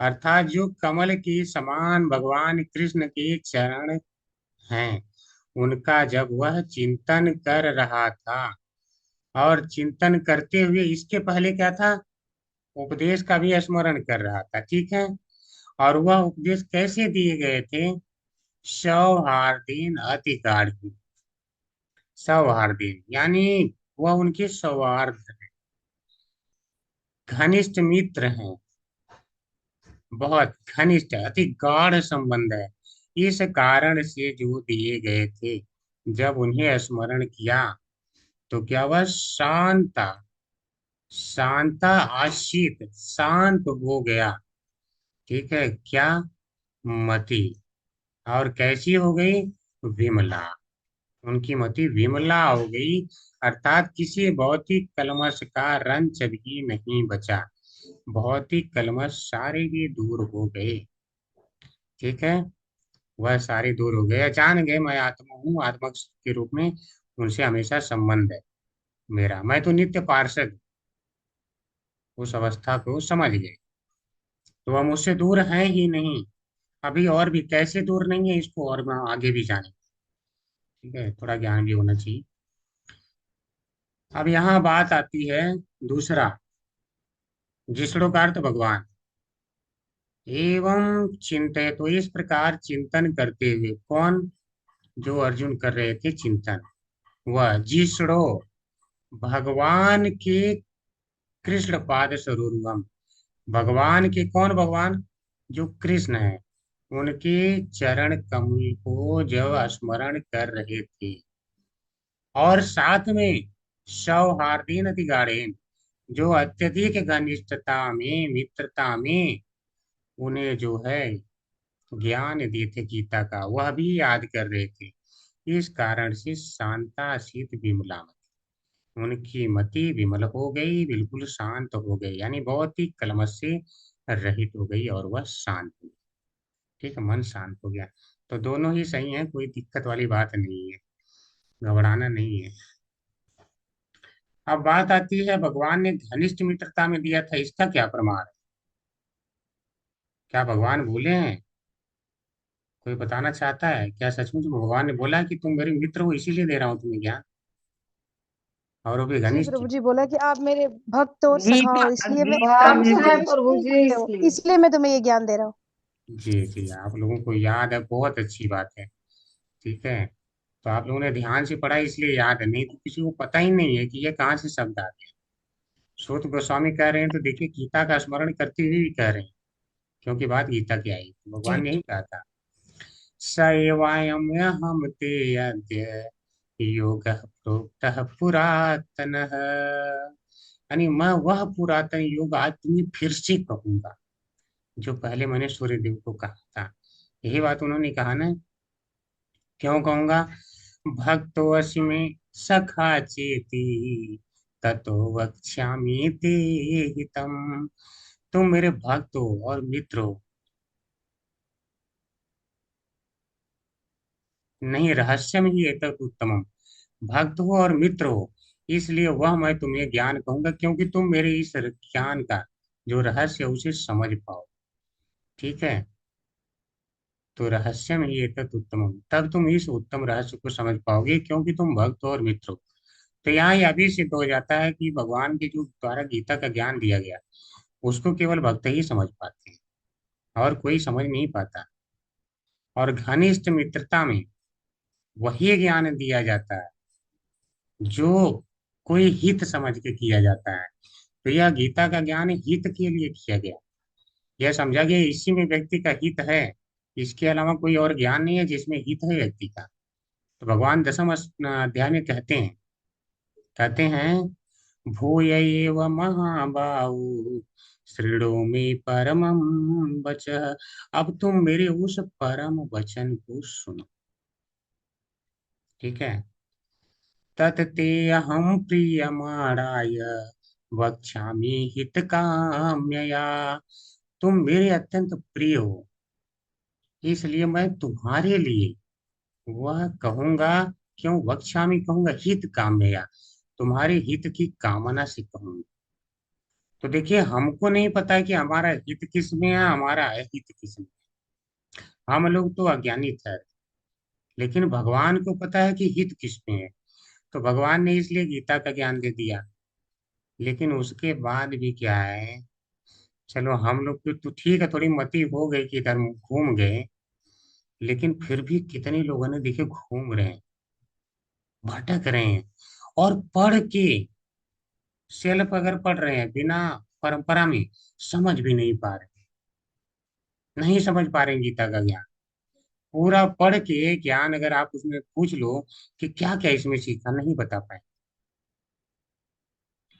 Speaker 2: अर्थात जो कमल के समान भगवान कृष्ण के चरण हैं, उनका जब वह चिंतन कर रहा था, और चिंतन करते हुए इसके पहले क्या था? उपदेश का भी स्मरण कर रहा था। ठीक है, और वह उपदेश कैसे दिए गए थे? सौहार्दीन अति गाढ़, सौहार्दीन यानी वह उनके सौहार्द हैं, घनिष्ठ मित्र हैं, बहुत घनिष्ठ अति गाढ़ संबंध है। इस कारण से जो दिए गए थे, जब उन्हें स्मरण किया तो क्या वह शांता, शांता आशीत, शांत हो गया। ठीक है, क्या? मति, और कैसी हो गई? विमला, उनकी मति विमला हो गई, अर्थात किसी भौतिक कलमश का रंच भी नहीं बचा, भौतिक कलमश सारे भी दूर हो गए। ठीक है, वह सारे दूर हो गए, जान गए मैं आत्मा हूँ, आत्मा के रूप में उनसे हमेशा संबंध है मेरा, मैं तो नित्य पार्षद, उस अवस्था को समझ गए। तो वह मुझसे दूर है ही नहीं, अभी और भी कैसे दूर नहीं है इसको और मैं आगे भी जाने। ठीक है, थोड़ा ज्ञान भी होना चाहिए। अब यहाँ बात आती है दूसरा, जिसड़ो का अर्थ भगवान। एवं चिंतय, तो इस प्रकार चिंतन करते हुए, कौन? जो अर्जुन कर रहे थे चिंतन, वह जिसड़ो भगवान के कृष्ण पाद सरोरुहम, भगवान के, कौन भगवान? जो कृष्ण है, उनके चरण कमल को जब स्मरण कर रहे थे, और साथ में सौहार्दीन अधिकारीन, जो अत्यधिक घनिष्ठता में, मित्रता में उन्हें जो है ज्ञान दिए थे गीता का, वह भी याद कर रहे थे। इस कारण से शांता शीत विमला, उनकी मति विमल हो गई, बिल्कुल शांत हो गई, यानी बहुत ही कलमश से रहित हो गई और वह शांत हुई। ठीक है, मन शांत हो गया। तो दोनों ही सही है, कोई दिक्कत वाली बात नहीं है, घबराना नहीं है। अब बात आती है भगवान ने घनिष्ठ मित्रता में दिया था, इसका क्या प्रमाण है? क्या भगवान भूले हैं? कोई बताना चाहता है क्या सचमुच भगवान ने बोला कि तुम मेरे मित्र हो इसीलिए दे रहा हूँ तुम्हें ज्ञान, और वो भी
Speaker 8: जी
Speaker 2: घनिष्ठ?
Speaker 8: प्रभु जी, बोला कि आप मेरे भक्त और सखा
Speaker 5: गीता
Speaker 8: हो, इसलिए मैं
Speaker 5: गीता में
Speaker 8: आपसे
Speaker 6: भक्त
Speaker 5: भी
Speaker 6: है
Speaker 8: तुम
Speaker 6: प्रभु
Speaker 8: स्नेह
Speaker 6: जी
Speaker 8: करते हो,
Speaker 6: इसलिए।
Speaker 8: इसलिए मैं तुम्हें ये ज्ञान दे रहा हूँ।
Speaker 2: जी जी, आप लोगों को याद है, बहुत अच्छी बात है। ठीक है, तो आप लोगों ने ध्यान से पढ़ा इसलिए याद है, नहीं तो किसी को पता ही नहीं है कि ये कहाँ से शब्द आ गए। सूत गोस्वामी कह रहे हैं तो देखिए गीता का स्मरण करते हुए भी कह रहे हैं, क्योंकि बात गीता की आई, तो
Speaker 5: जी
Speaker 2: भगवान ने यही कहा था, स एवायम हम ते अद्य योगः प्रोक्तः पुरातनः। यानी मैं वह पुरातन योग आज तुम्हें फिर से कहूंगा, जो पहले मैंने सूर्यदेव को कहा था। यही बात उन्होंने कहा ना, क्यों कहूंगा? भक्तोऽसि मे सखा चेति ततो वक्ष्यामि ते हितम्। तुम मेरे भक्त हो और मित्र हो, नहीं रहस्यम ही एतत् उत्तमम। भक्त हो और मित्र हो, इसलिए वह मैं तुम्हें ज्ञान कहूंगा, क्योंकि तुम मेरे इस ज्ञान का जो रहस्य है उसे समझ पाओ। ठीक है, तो रहस्यम ही एतत् उत्तमम, तब तुम इस उत्तम रहस्य को समझ पाओगे, क्योंकि तुम भक्त हो और मित्र हो। तो यहाँ यह भी सिद्ध हो जाता है कि भगवान के जो द्वारा गीता का ज्ञान दिया गया उसको केवल भक्त ही समझ पाते हैं, और कोई समझ नहीं पाता। और घनिष्ठ मित्रता में वही ज्ञान दिया जाता है जो कोई हित समझ के किया जाता है। तो यह गीता का ज्ञान हित के लिए किया गया, यह समझा गया इसी में व्यक्ति का हित है, इसके अलावा कोई और ज्ञान नहीं है जिसमें हित है व्यक्ति का। तो भगवान दसम अध्याय में कहते हैं भूय एव महाबाहु शृणु मे परमं वचः। अब तुम मेरे उस परम वचन को सुनो। ठीक है, तत्ते अहम प्रियमाणाय वक्ष्यामि हितकाम्यया। तुम मेरे अत्यंत प्रिय हो, इसलिए मैं तुम्हारे लिए वह कहूंगा। क्यों वक्ष्यामि कहूंगा? हित काम्यया, तुम्हारे हित की कामना से कहूंगा। तो देखिए हमको नहीं पता है कि हमारा हित किस में है, हमारा अहित किस में है। हम लोग तो अज्ञानी थे, लेकिन भगवान को पता है कि हित किस में है। तो भगवान ने इसलिए गीता का ज्ञान दे दिया। लेकिन उसके बाद भी क्या है, चलो हम लोग तो ठीक है, थोड़ी मति हो गई कि इधर घूम गए, लेकिन फिर भी कितने लोगों ने देखे घूम रहे हैं, भटक रहे हैं, और पढ़ के सेल्फ अगर पढ़ रहे हैं बिना परंपरा में, समझ भी नहीं पा रहे, नहीं समझ पा रहे हैं गीता का ज्ञान। पूरा पढ़ के ज्ञान अगर आप उसमें पूछ लो कि क्या क्या इसमें सीखा, नहीं बता पाए।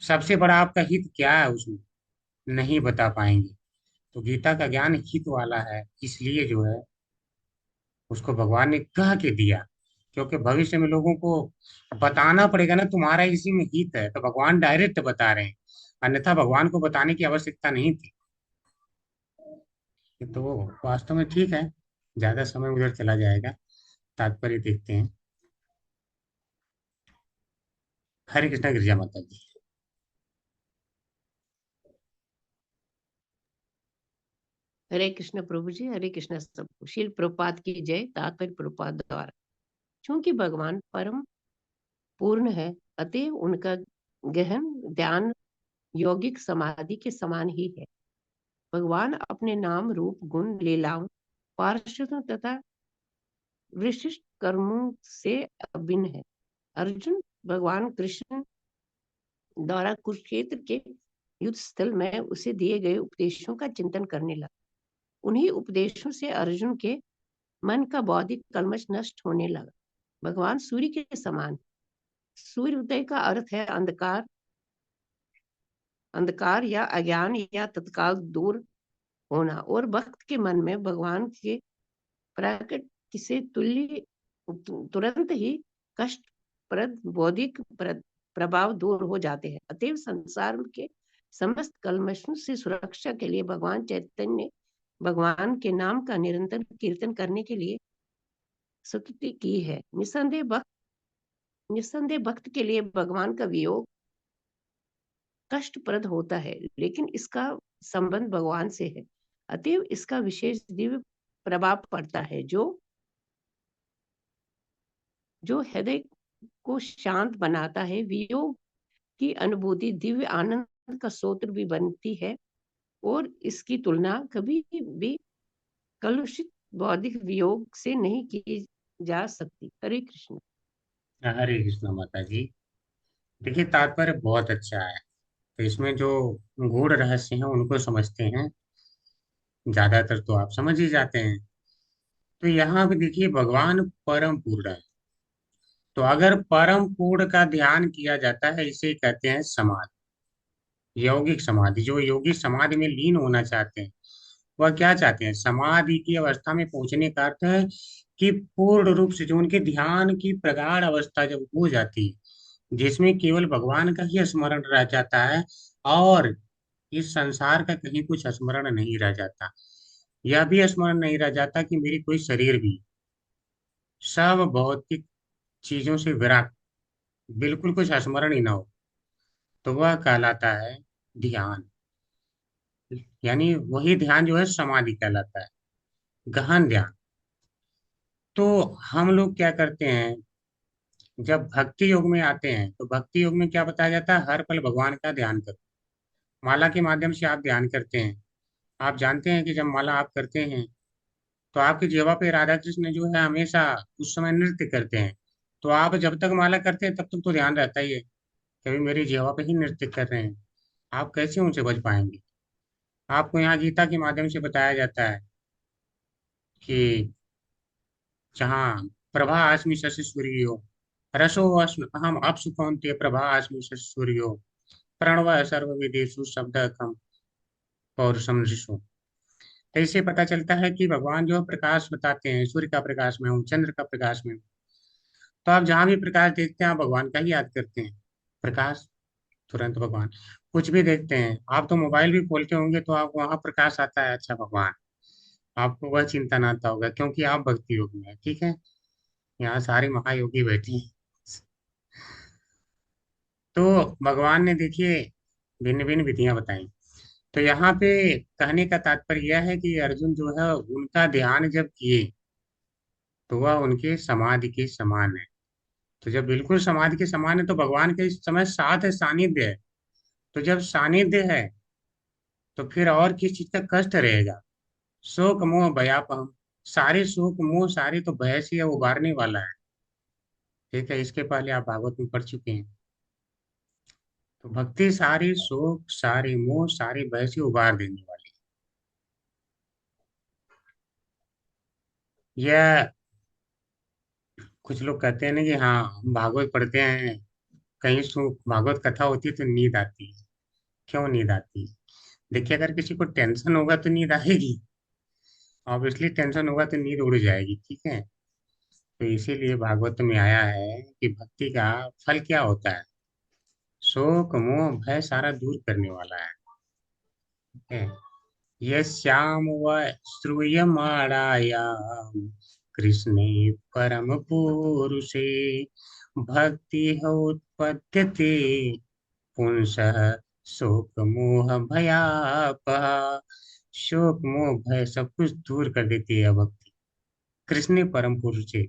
Speaker 2: सबसे बड़ा आपका हित क्या है उसमें, नहीं बता पाएंगे। तो गीता का ज्ञान हित वाला है, इसलिए जो है उसको भगवान ने कह के दिया, क्योंकि भविष्य में लोगों को बताना पड़ेगा ना तुम्हारा इसी में हित है, तो भगवान डायरेक्ट बता रहे हैं, अन्यथा भगवान को बताने की आवश्यकता नहीं थी। तो वास्तव में ठीक है, ज्यादा समय उधर चला जाएगा, तात्पर्य देखते हैं। हरे कृष्णा गिरिजा माता जी।
Speaker 9: हरे कृष्ण प्रभु जी, हरे कृष्ण सबको। शील प्रभुपाद की जय। तात्पर्य प्रभुपाद द्वारा। चूंकि भगवान परम पूर्ण है, अतः उनका गहन ध्यान यौगिक समाधि के समान ही है। भगवान अपने नाम रूप गुण लीलाओं पार्षदों तथा विशिष्ट कर्मों से अभिन्न है। अर्जुन भगवान कृष्ण द्वारा कुरुक्षेत्र के युद्ध स्थल में उसे दिए गए उपदेशों का चिंतन करने लगा। उन्हीं उपदेशों से अर्जुन के मन का बौद्धिक कलमश नष्ट होने लगा। भगवान सूर्य के समान। सूर्य उदय का अर्थ है अंधकार, अंधकार या अज्ञान या तत्काल दूर होना, और भक्त के मन में भगवान के प्रकट से तुल्य तुरंत ही कष्टप्रद बौद्धिक प्रभाव दूर हो जाते हैं। अतएव संसार के समस्त कलमशों से सुरक्षा के लिए भगवान चैतन्य भगवान के नाम का निरंतर कीर्तन करने के लिए स्तुति की है। निसंदेह भक्त के लिए भगवान का वियोग कष्टप्रद होता है, लेकिन इसका संबंध भगवान से है, अतएव इसका विशेष दिव्य प्रभाव पड़ता है, जो हृदय को शांत बनाता है। वियोग की अनुभूति दिव्य आनंद का स्रोत भी बनती है, और इसकी तुलना कभी भी कलुषित बौद्धिक वियोग से नहीं की जा सकती। हरे कृष्ण।
Speaker 2: हरे कृष्ण माता जी। देखिए, तात्पर्य बहुत अच्छा है। तो इसमें जो गूढ़ रहस्य हैं उनको समझते हैं, ज्यादातर तो आप समझ ही जाते हैं। तो यहाँ पे देखिए, भगवान परम पूर्ण है। तो अगर परम पूर्ण का ध्यान किया जाता है, इसे कहते हैं समाधि, यौगिक समाधि। जो योगी समाधि में लीन होना चाहते हैं, वह क्या चाहते हैं? समाधि की अवस्था में पहुंचने का अर्थ है कि पूर्ण रूप से जो उनके ध्यान की प्रगाढ़ अवस्था जब हो जाती है, जिसमें केवल भगवान का ही स्मरण रह जाता है और इस संसार का कहीं कुछ स्मरण नहीं रह जाता। यह भी स्मरण नहीं रह जाता कि मेरी कोई शरीर भी, सब भौतिक चीजों से विराट, बिल्कुल कुछ स्मरण ही ना हो, तो वह कहलाता है ध्यान। यानी वही ध्यान जो है समाधि कहलाता है, गहन ध्यान। तो हम लोग क्या करते हैं, जब भक्ति योग में आते हैं तो भक्ति योग में क्या बताया जाता है? हर पल भगवान का ध्यान करो। माला के माध्यम से आप ध्यान करते हैं। आप जानते हैं कि जब माला आप करते हैं तो आपकी जीवा पे राधा कृष्ण जो है हमेशा उस समय नृत्य करते हैं। तो आप जब तक माला करते हैं तब तक तो ध्यान रहता ही है, कभी मेरी जीवा पे ही नृत्य कर रहे हैं। आप कैसे उनसे बच पाएंगे? आपको यहाँ गीता के माध्यम से बताया जाता है कि जहाँ प्रभा अस्मि शशि सूर्यो, रसो हम अपसु कौन्तेय प्रभा अस्मि शशि सूर्यो, प्रणव सर्व विदेशु शब्द कम पौरुषम ऋषु। तो इससे पता चलता है कि भगवान जो प्रकाश बताते हैं, सूर्य का प्रकाश में हूँ, चंद्र का प्रकाश में हूँ। तो आप जहां भी प्रकाश देखते हैं आप भगवान का ही याद करते हैं। प्रकाश, तुरंत भगवान। कुछ भी देखते हैं आप, तो मोबाइल भी खोलते होंगे तो आप वहां प्रकाश आता है, अच्छा भगवान। आपको वह चिंता ना आता होगा क्योंकि आप भक्ति योग में है। ठीक है, यहाँ सारे महायोगी बैठे हैं। तो भगवान ने देखिए भिन्न भिन्न विधियां बताई। तो यहाँ पे कहने का तात्पर्य यह है कि अर्जुन जो है उनका ध्यान जब किए तो वह उनके समाधि के समान है। तो जब बिल्कुल समाधि के समान है तो भगवान के इस समय साथ है, सानिध्य है। तो जब सानिध्य है तो फिर और किस चीज का कष्ट रहेगा? शोक मोह भयापहम, सारे शोक मोह सारे तो भय से उबारने वाला है। ठीक है, इसके पहले आप भागवत में पढ़ चुके हैं। तो भक्ति सारी शोक सारे मोह सारे भय से उबार देने वाली है। यह कुछ लोग कहते हैं ना कि हाँ हम भागवत पढ़ते हैं, कहीं भागवत कथा होती है तो नींद आती है। क्यों नींद आती है? देखिए, अगर किसी को टेंशन होगा तो नींद आएगी, ऑब्वियसली टेंशन होगा तो नींद उड़ जाएगी। ठीक है, तो इसीलिए भागवत में आया है कि भक्ति का फल क्या होता है? शोक मोह भय सारा दूर करने वाला है। ठीक है? यस्याम व श्रूयमाणायाम कृष्णे परम पुरुषे भक्ति उत्पद्यते पुंसः शोक मोह भयापः। शोक मोह भय सब कुछ दूर कर देती है भक्ति। कृष्ण परम पुरुष है।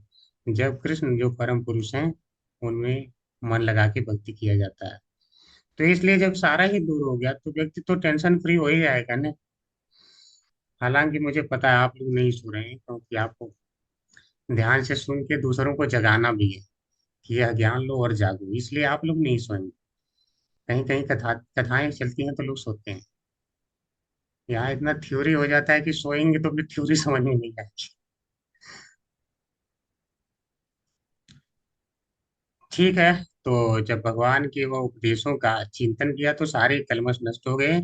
Speaker 2: जब कृष्ण जो परम पुरुष हैं उनमें मन लगा के भक्ति किया जाता है, तो इसलिए जब सारा ही दूर हो गया तो व्यक्ति तो टेंशन फ्री हो ही जाएगा ना। हालांकि मुझे पता है आप लोग नहीं सो रहे हैं क्योंकि आपको ध्यान से सुन के दूसरों को जगाना भी है कि यह ज्ञान लो और जागो, इसलिए आप लोग नहीं सोएंगे। कहीं कहीं कथाएं चलती हैं तो लोग सोते हैं। यहाँ इतना थ्योरी हो जाता है कि सोएंगे तो फिर थ्योरी समझ में नहीं आएगी। ठीक है, तो जब भगवान के वो उपदेशों का चिंतन किया तो सारे कलमश नष्ट हो गए।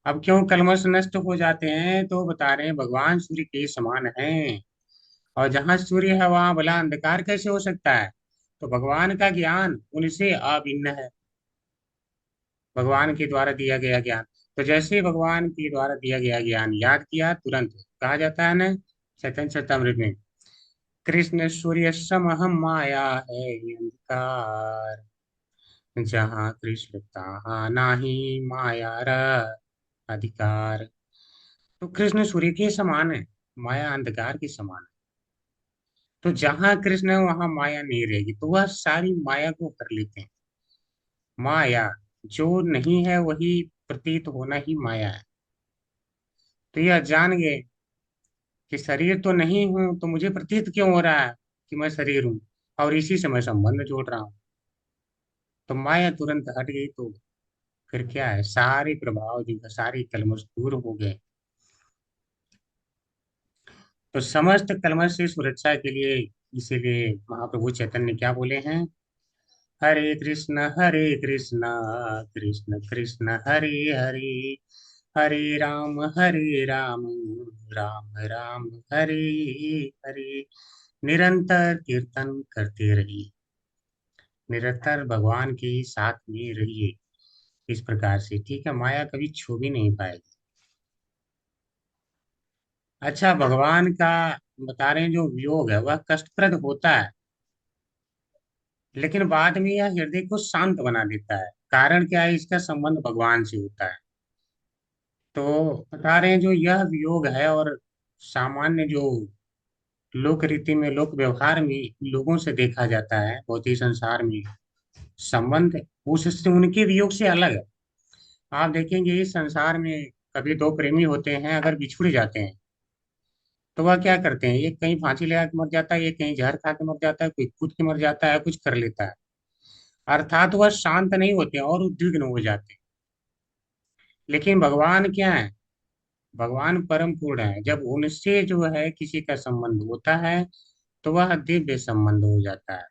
Speaker 2: अब क्यों कलमश नष्ट हो जाते हैं? तो बता रहे हैं भगवान सूर्य के समान हैं, और जहां सूर्य है वहां भला अंधकार कैसे हो सकता है? तो भगवान का ज्ञान उनसे अभिन्न है, भगवान के द्वारा दिया गया ज्ञान। तो जैसे ही भगवान के द्वारा दिया गया ज्ञान याद किया, तुरंत कहा जाता है ना चैतन्य चरितमृत में, कृष्ण सूर्य समहम माया है ये अंधकार। जहाँ कृष्ण तहाँ नाही माया र अधिकार। तो कृष्ण सूर्य के समान है, माया अंधकार के समान है। तो जहाँ कृष्ण है वहां माया नहीं रहेगी, तो वह सारी माया को कर लेते हैं। माया जो नहीं है वही प्रतीत होना ही माया है। तो यह जान गए कि शरीर तो नहीं हूं, तो मुझे प्रतीत क्यों हो रहा है कि मैं शरीर हूं, और इसी से मैं संबंध जोड़ रहा हूं। तो माया तुरंत हट गई, तो फिर क्या है, सारे प्रभाव जो है, सारी कलमश दूर हो गए। तो समस्त कलमश से सुरक्षा के लिए इसीलिए महाप्रभु चैतन्य क्या बोले हैं, हरे कृष्ण कृष्ण कृष्ण हरे हरे, हरे राम राम राम हरे हरे। निरंतर कीर्तन करते रहिए, निरंतर भगवान के साथ में रहिए। इस प्रकार से ठीक है, माया कभी छू भी नहीं पाएगी। अच्छा, भगवान का बता रहे हैं जो वियोग है वह कष्टप्रद होता है, लेकिन बाद में यह हृदय को शांत बना देता है। कारण क्या है, इसका संबंध भगवान से होता है। तो बता रहे हैं जो यह वियोग है, और सामान्य जो लोक रीति में, लोक व्यवहार में लोगों से देखा जाता है, भौतिक संसार में संबंध उससे, उनके वियोग से अलग है। आप देखेंगे इस संसार में कभी दो प्रेमी होते हैं, अगर बिछुड़ जाते हैं तो वह क्या करते हैं, एक कहीं फांसी लगा के मर जाता है, एक कहीं जहर खा के मर जाता है, कोई कूद के मर जाता है, कुछ कर लेता है। अर्थात वह शांत नहीं होते और उद्विग्न हो जाते हैं। लेकिन भगवान क्या है, भगवान परम पूर्ण है। जब उनसे जो है किसी का संबंध होता है तो वह दिव्य संबंध हो जाता है।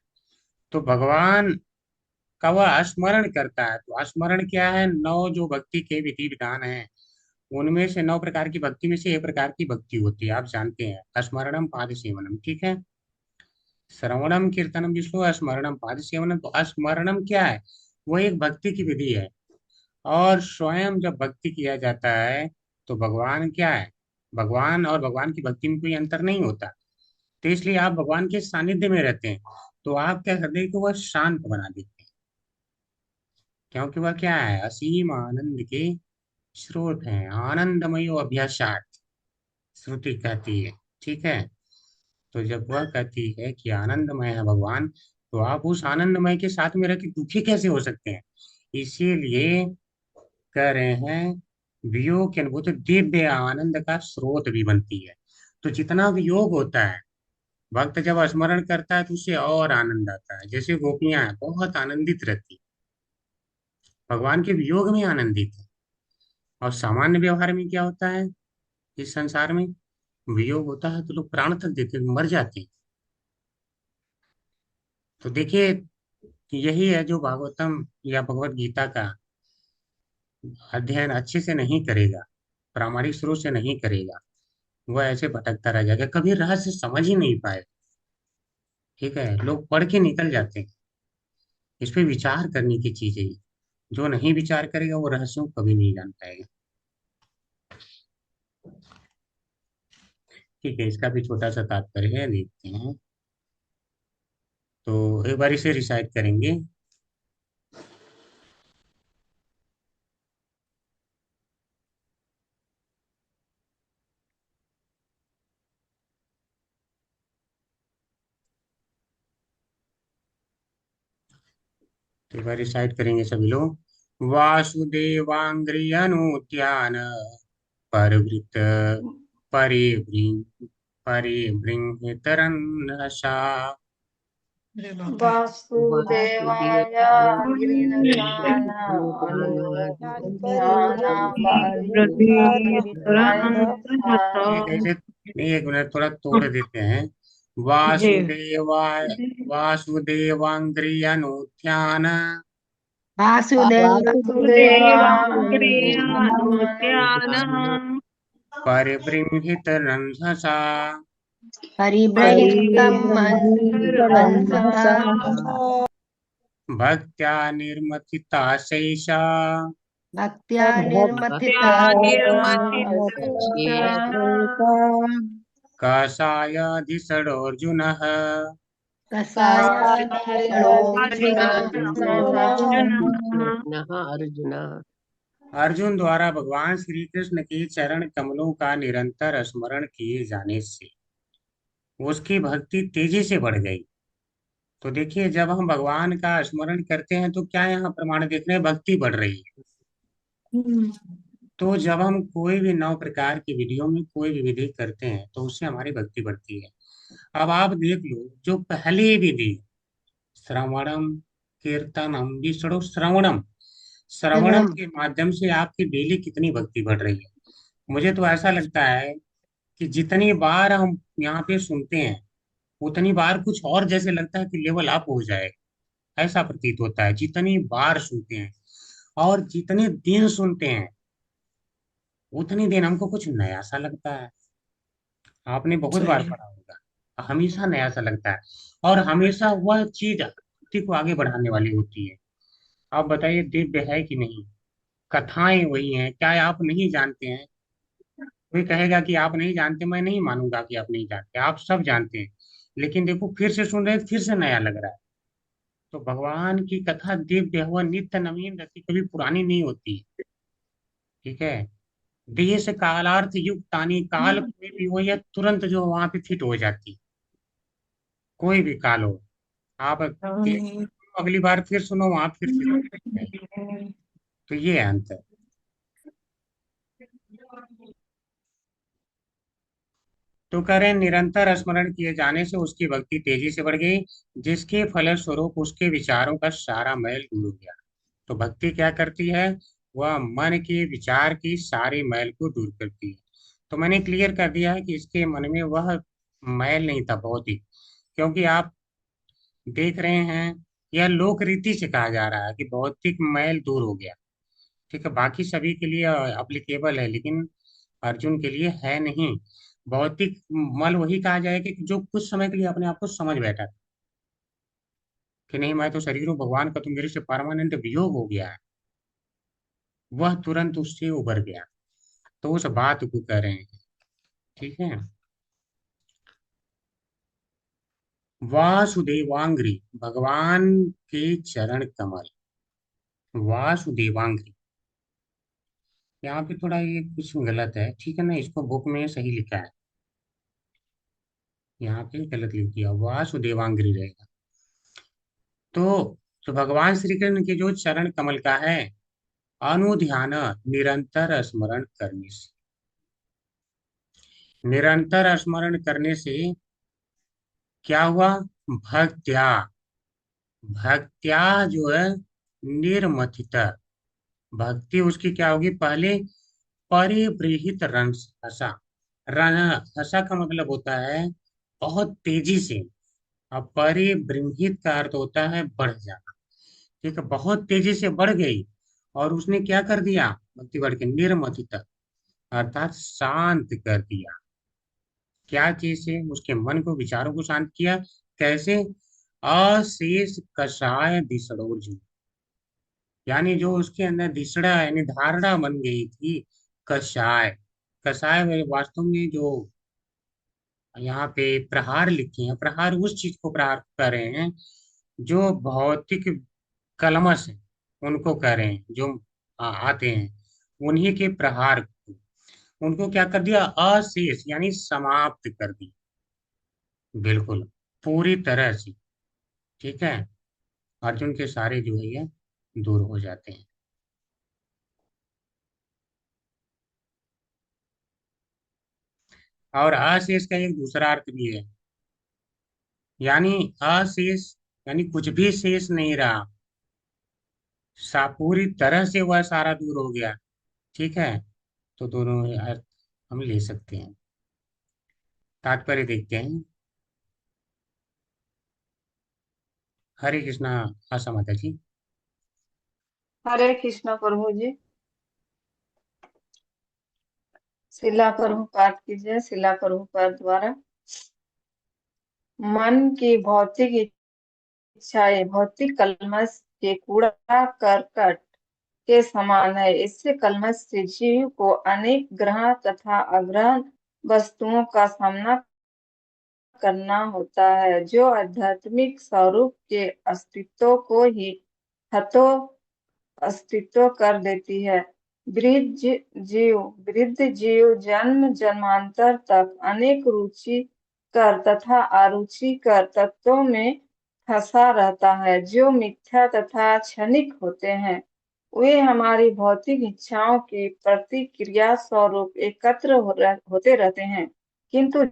Speaker 2: तो भगवान का वह स्मरण करता है। तो स्मरण क्या है, नौ जो भक्ति के विधि विधान है, उनमें से 9 प्रकार की भक्ति में से एक प्रकार की भक्ति होती है, आप जानते हैं, स्मरणम पाद सेवनम। ठीक है, श्रवणम कीर्तनम विष्णु, स्मरणम पाद सेवनम। तो स्मरणम क्या है, वो एक भक्ति की विधि है। और स्वयं जब भक्ति किया जाता है तो भगवान क्या है, भगवान और भगवान की भक्ति में कोई अंतर नहीं होता। तो इसलिए आप भगवान के सानिध्य में रहते हैं तो आपके हृदय को वह शांत बना देते हैं, क्योंकि वह क्या है, असीम आनंद के स्रोत हैं, आनंदमय अभ्यासात श्रुति कहती है। ठीक है, तो जब वह कहती है कि आनंदमय है भगवान, तो आप उस आनंदमय के साथ में रह के दुखी कैसे हो सकते हैं। इसीलिए कह रहे हैं वियोग की अनुभूति दिव्य आनंद का स्रोत भी बनती है। तो जितना वियोग होता है, भक्त जब स्मरण करता है तो उसे और आनंद आता है। जैसे गोपियां हैं, बहुत आनंदित रहती, भगवान के वियोग में आनंदित है। और सामान्य व्यवहार में क्या होता है, इस संसार में वियोग होता है तो लोग प्राण तक देते हैं, मर जाते हैं। तो देखिए, यही है जो भागवतम या भगवत गीता का अध्ययन अच्छे से नहीं करेगा, प्रामाणिक स्रोत से नहीं करेगा, वह ऐसे भटकता रह जाएगा, कभी रहस्य समझ ही नहीं पाए। ठीक है, लोग पढ़ के निकल जाते हैं। इस पे विचार करने की चीज है ये। जो नहीं विचार करेगा वो रहस्यों को कभी नहीं जान पाएगा। ठीक है, इसका भी छोटा सा तात्पर्य है, देखते हैं। तो एक बार इसे रिसाइट करेंगे। तो एक बार रिसाइट करेंगे सभी लोग। वासुदेवांग्रियनुद्यान परिवृत परिवृं परिवृंहितरन्नसा,
Speaker 5: अरे बाप रे।
Speaker 6: वासुदेवाय गिरिनचान अनुध्यान परिवृताय।
Speaker 2: एक ऐसे नहीं, एक मिनट थोड़ा तोड़ देते हैं।
Speaker 4: जी
Speaker 2: वासुदेवाय वासुदेवांग्रियनुद्यान
Speaker 1: वासुदेव
Speaker 6: वासुदेवाङ्घ्रियनुद्यानम्
Speaker 2: परिबृंहितरन्नसा,
Speaker 1: परिव्रहितं मनसा
Speaker 2: भक्त्या निर्मथिता शैषा,
Speaker 1: भक्त्या
Speaker 6: भक्त्या
Speaker 1: निर्मथिता
Speaker 6: निर्मथितः
Speaker 2: कषायाधिसडोऽर्जुनः,
Speaker 1: कषायाधिषणो
Speaker 9: अर्जुन
Speaker 2: अर्जुन द्वारा भगवान श्री कृष्ण के चरण कमलों का निरंतर स्मरण किए जाने से उसकी भक्ति तेजी से बढ़ गई। तो देखिए, जब हम भगवान का स्मरण करते हैं तो क्या यहाँ प्रमाण देख रहे हैं, भक्ति बढ़ रही है। तो जब हम कोई भी 9 प्रकार की विधियों में कोई भी विधि करते हैं तो उससे हमारी भक्ति बढ़ती है। अब आप देख लो, जो पहली विधि श्रवणम कीर्तनम विष्णु श्रवणम, श्रवणम के माध्यम से आपकी डेली कितनी भक्ति बढ़ रही है। मुझे तो ऐसा लगता है कि जितनी बार हम यहाँ पे सुनते हैं उतनी बार कुछ और जैसे लगता है कि लेवल अप हो जाएगा, ऐसा प्रतीत होता है जितनी बार सुनते हैं। और जितने दिन सुनते हैं उतनी दिन हमको कुछ नया सा लगता है। आपने बहुत बार
Speaker 5: सही।
Speaker 2: पढ़ा होगा, हमेशा नया सा लगता है और हमेशा वह चीज भक्ति को आगे बढ़ाने वाली होती है। आप बताइए, दिव्य है कि नहीं? कथाएं वही हैं, क्या आप नहीं जानते हैं? कोई कहेगा कि आप नहीं जानते, मैं नहीं मानूंगा कि आप नहीं जानते, आप सब जानते हैं। लेकिन देखो, फिर से सुन रहे हैं, फिर से नया लग रहा है। तो भगवान की कथा दिव्य है, वह नित्य नवीन रहती, कभी पुरानी नहीं होती। ठीक है। देश कालार्थ युक्तानी, काल कोई भी हो या तुरंत जो वहां पे फिट हो जाती, कोई भी काल हो। आप अगली बार फिर सुनो, वहां फिर से तो ये है अंतर। तो कह रहे हैं, निरंतर स्मरण किए जाने से उसकी भक्ति तेजी से बढ़ गई, जिसके फलस्वरूप उसके विचारों का सारा मैल दूर हो गया। तो भक्ति क्या करती है? वह मन के विचार की सारे मैल को दूर करती है। तो मैंने क्लियर कर दिया है कि इसके मन में वह मैल नहीं था भौतिक, क्योंकि आप देख रहे हैं यह लोक रीति से कहा जा रहा है कि भौतिक मैल दूर हो गया। ठीक है, बाकी सभी के लिए अप्लीकेबल है, लेकिन अर्जुन के लिए है नहीं। भौतिक मल वही कहा जाएगा कि जो कुछ समय के लिए अपने आप को समझ बैठा था कि नहीं, मैं तो शरीर हूँ भगवान का, तो मेरे से परमानेंट वियोग हो गया है, वह तुरंत उससे उबर गया। तो उस बात को कह रहे हैं। ठीक है। वासुदेवांग्री, भगवान के चरण कमल। वासुदेवांग्री, यहाँ पे थोड़ा ये कुछ गलत है, ठीक है ना, इसको बुक में सही लिखा है, यहाँ पे गलत लिख दिया, वासुदेवांग्री रहेगा। तो भगवान श्री कृष्ण के जो चरण कमल का है, अनुध्यान, निरंतर स्मरण करने से, निरंतर स्मरण करने से क्या हुआ? भक्त्या, भक्त्या जो है निर्मथित, भक्ति उसकी क्या होगी? पहले परिबृहित रंस हसा, रन हसा का मतलब होता है बहुत तेजी से, अब परिबृंहित का अर्थ होता है बढ़ जाना। ठीक है, बहुत तेजी से बढ़ गई और उसने क्या कर दिया? भक्ति बढ़ के निर्मथित, अर्थात शांत कर दिया। क्या चीज से? उसके मन को, विचारों को शांत किया। कैसे? अशेष कषाय दिशड़ोर्जुन, यानी जो उसके अंदर दिशड़ा यानी धारणा बन गई थी, कषाय, कषाय में वास्तव में जो यहाँ पे प्रहार लिखे हैं, प्रहार उस चीज को प्रहार कर रहे हैं जो भौतिक कलमश है, उनको कह रहे हैं, जो आते हैं उन्हीं के प्रहार को, उनको क्या कर दिया? अशेष यानी समाप्त कर दी, बिल्कुल पूरी तरह से। ठीक है, अर्जुन के सारे जो है ये दूर हो जाते हैं। और अशेष का एक दूसरा अर्थ भी है, यानी अशेष यानी कुछ भी शेष नहीं रहा, पूरी तरह से वह सारा दूर हो गया। ठीक है, तो दोनों अर्थ हम ले सकते हैं। तात्पर्य देखते हैं। हरे कृष्णा। आशा माता जी।
Speaker 6: हरे कृष्ण प्रभु जी। शिला प्रभुपाद की जय। शिला प्रभुपाद द्वारा मन की भौतिक इच्छाएं भौतिक कलमश के कूड़ा करकट के समान है। इससे कलमश से जीव को अनेक ग्रह तथा अग्रह वस्तुओं का सामना करना होता है, जो आध्यात्मिक स्वरूप के अस्तित्व को ही हतो अस्तित्व कर देती है। वृद्ध जीव जन्म जन्मांतर तक अनेक रुचिकर तथा अरुचिकर तत्वों में फंसा रहता है, जो मिथ्या तथा क्षणिक होते हैं। वे हमारी भौतिक इच्छाओं की प्रतिक्रिया स्वरूप एकत्र होते रहते हैं, किंतु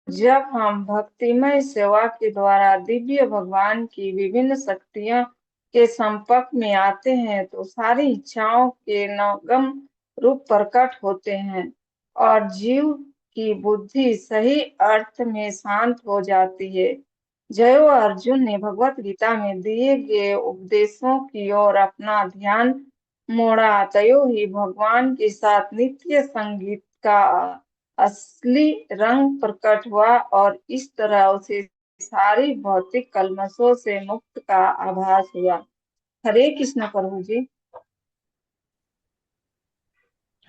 Speaker 6: जब हम भक्तिमय सेवा के द्वारा दिव्य भगवान की विभिन्न शक्तियों के संपर्क में आते हैं, तो सारी इच्छाओं के नवगम रूप प्रकट होते हैं और जीव की बुद्धि सही अर्थ में शांत हो जाती है। जयो अर्जुन ने भगवत गीता में दिए गए उपदेशों की ओर अपना ध्यान मोड़ा, तयो ही भगवान के साथ नित्य संगीत का असली रंग प्रकट हुआ और इस तरह उसे सारी भौतिक कलमशों से मुक्त का आभास हुआ। हरे कृष्ण प्रभु जी।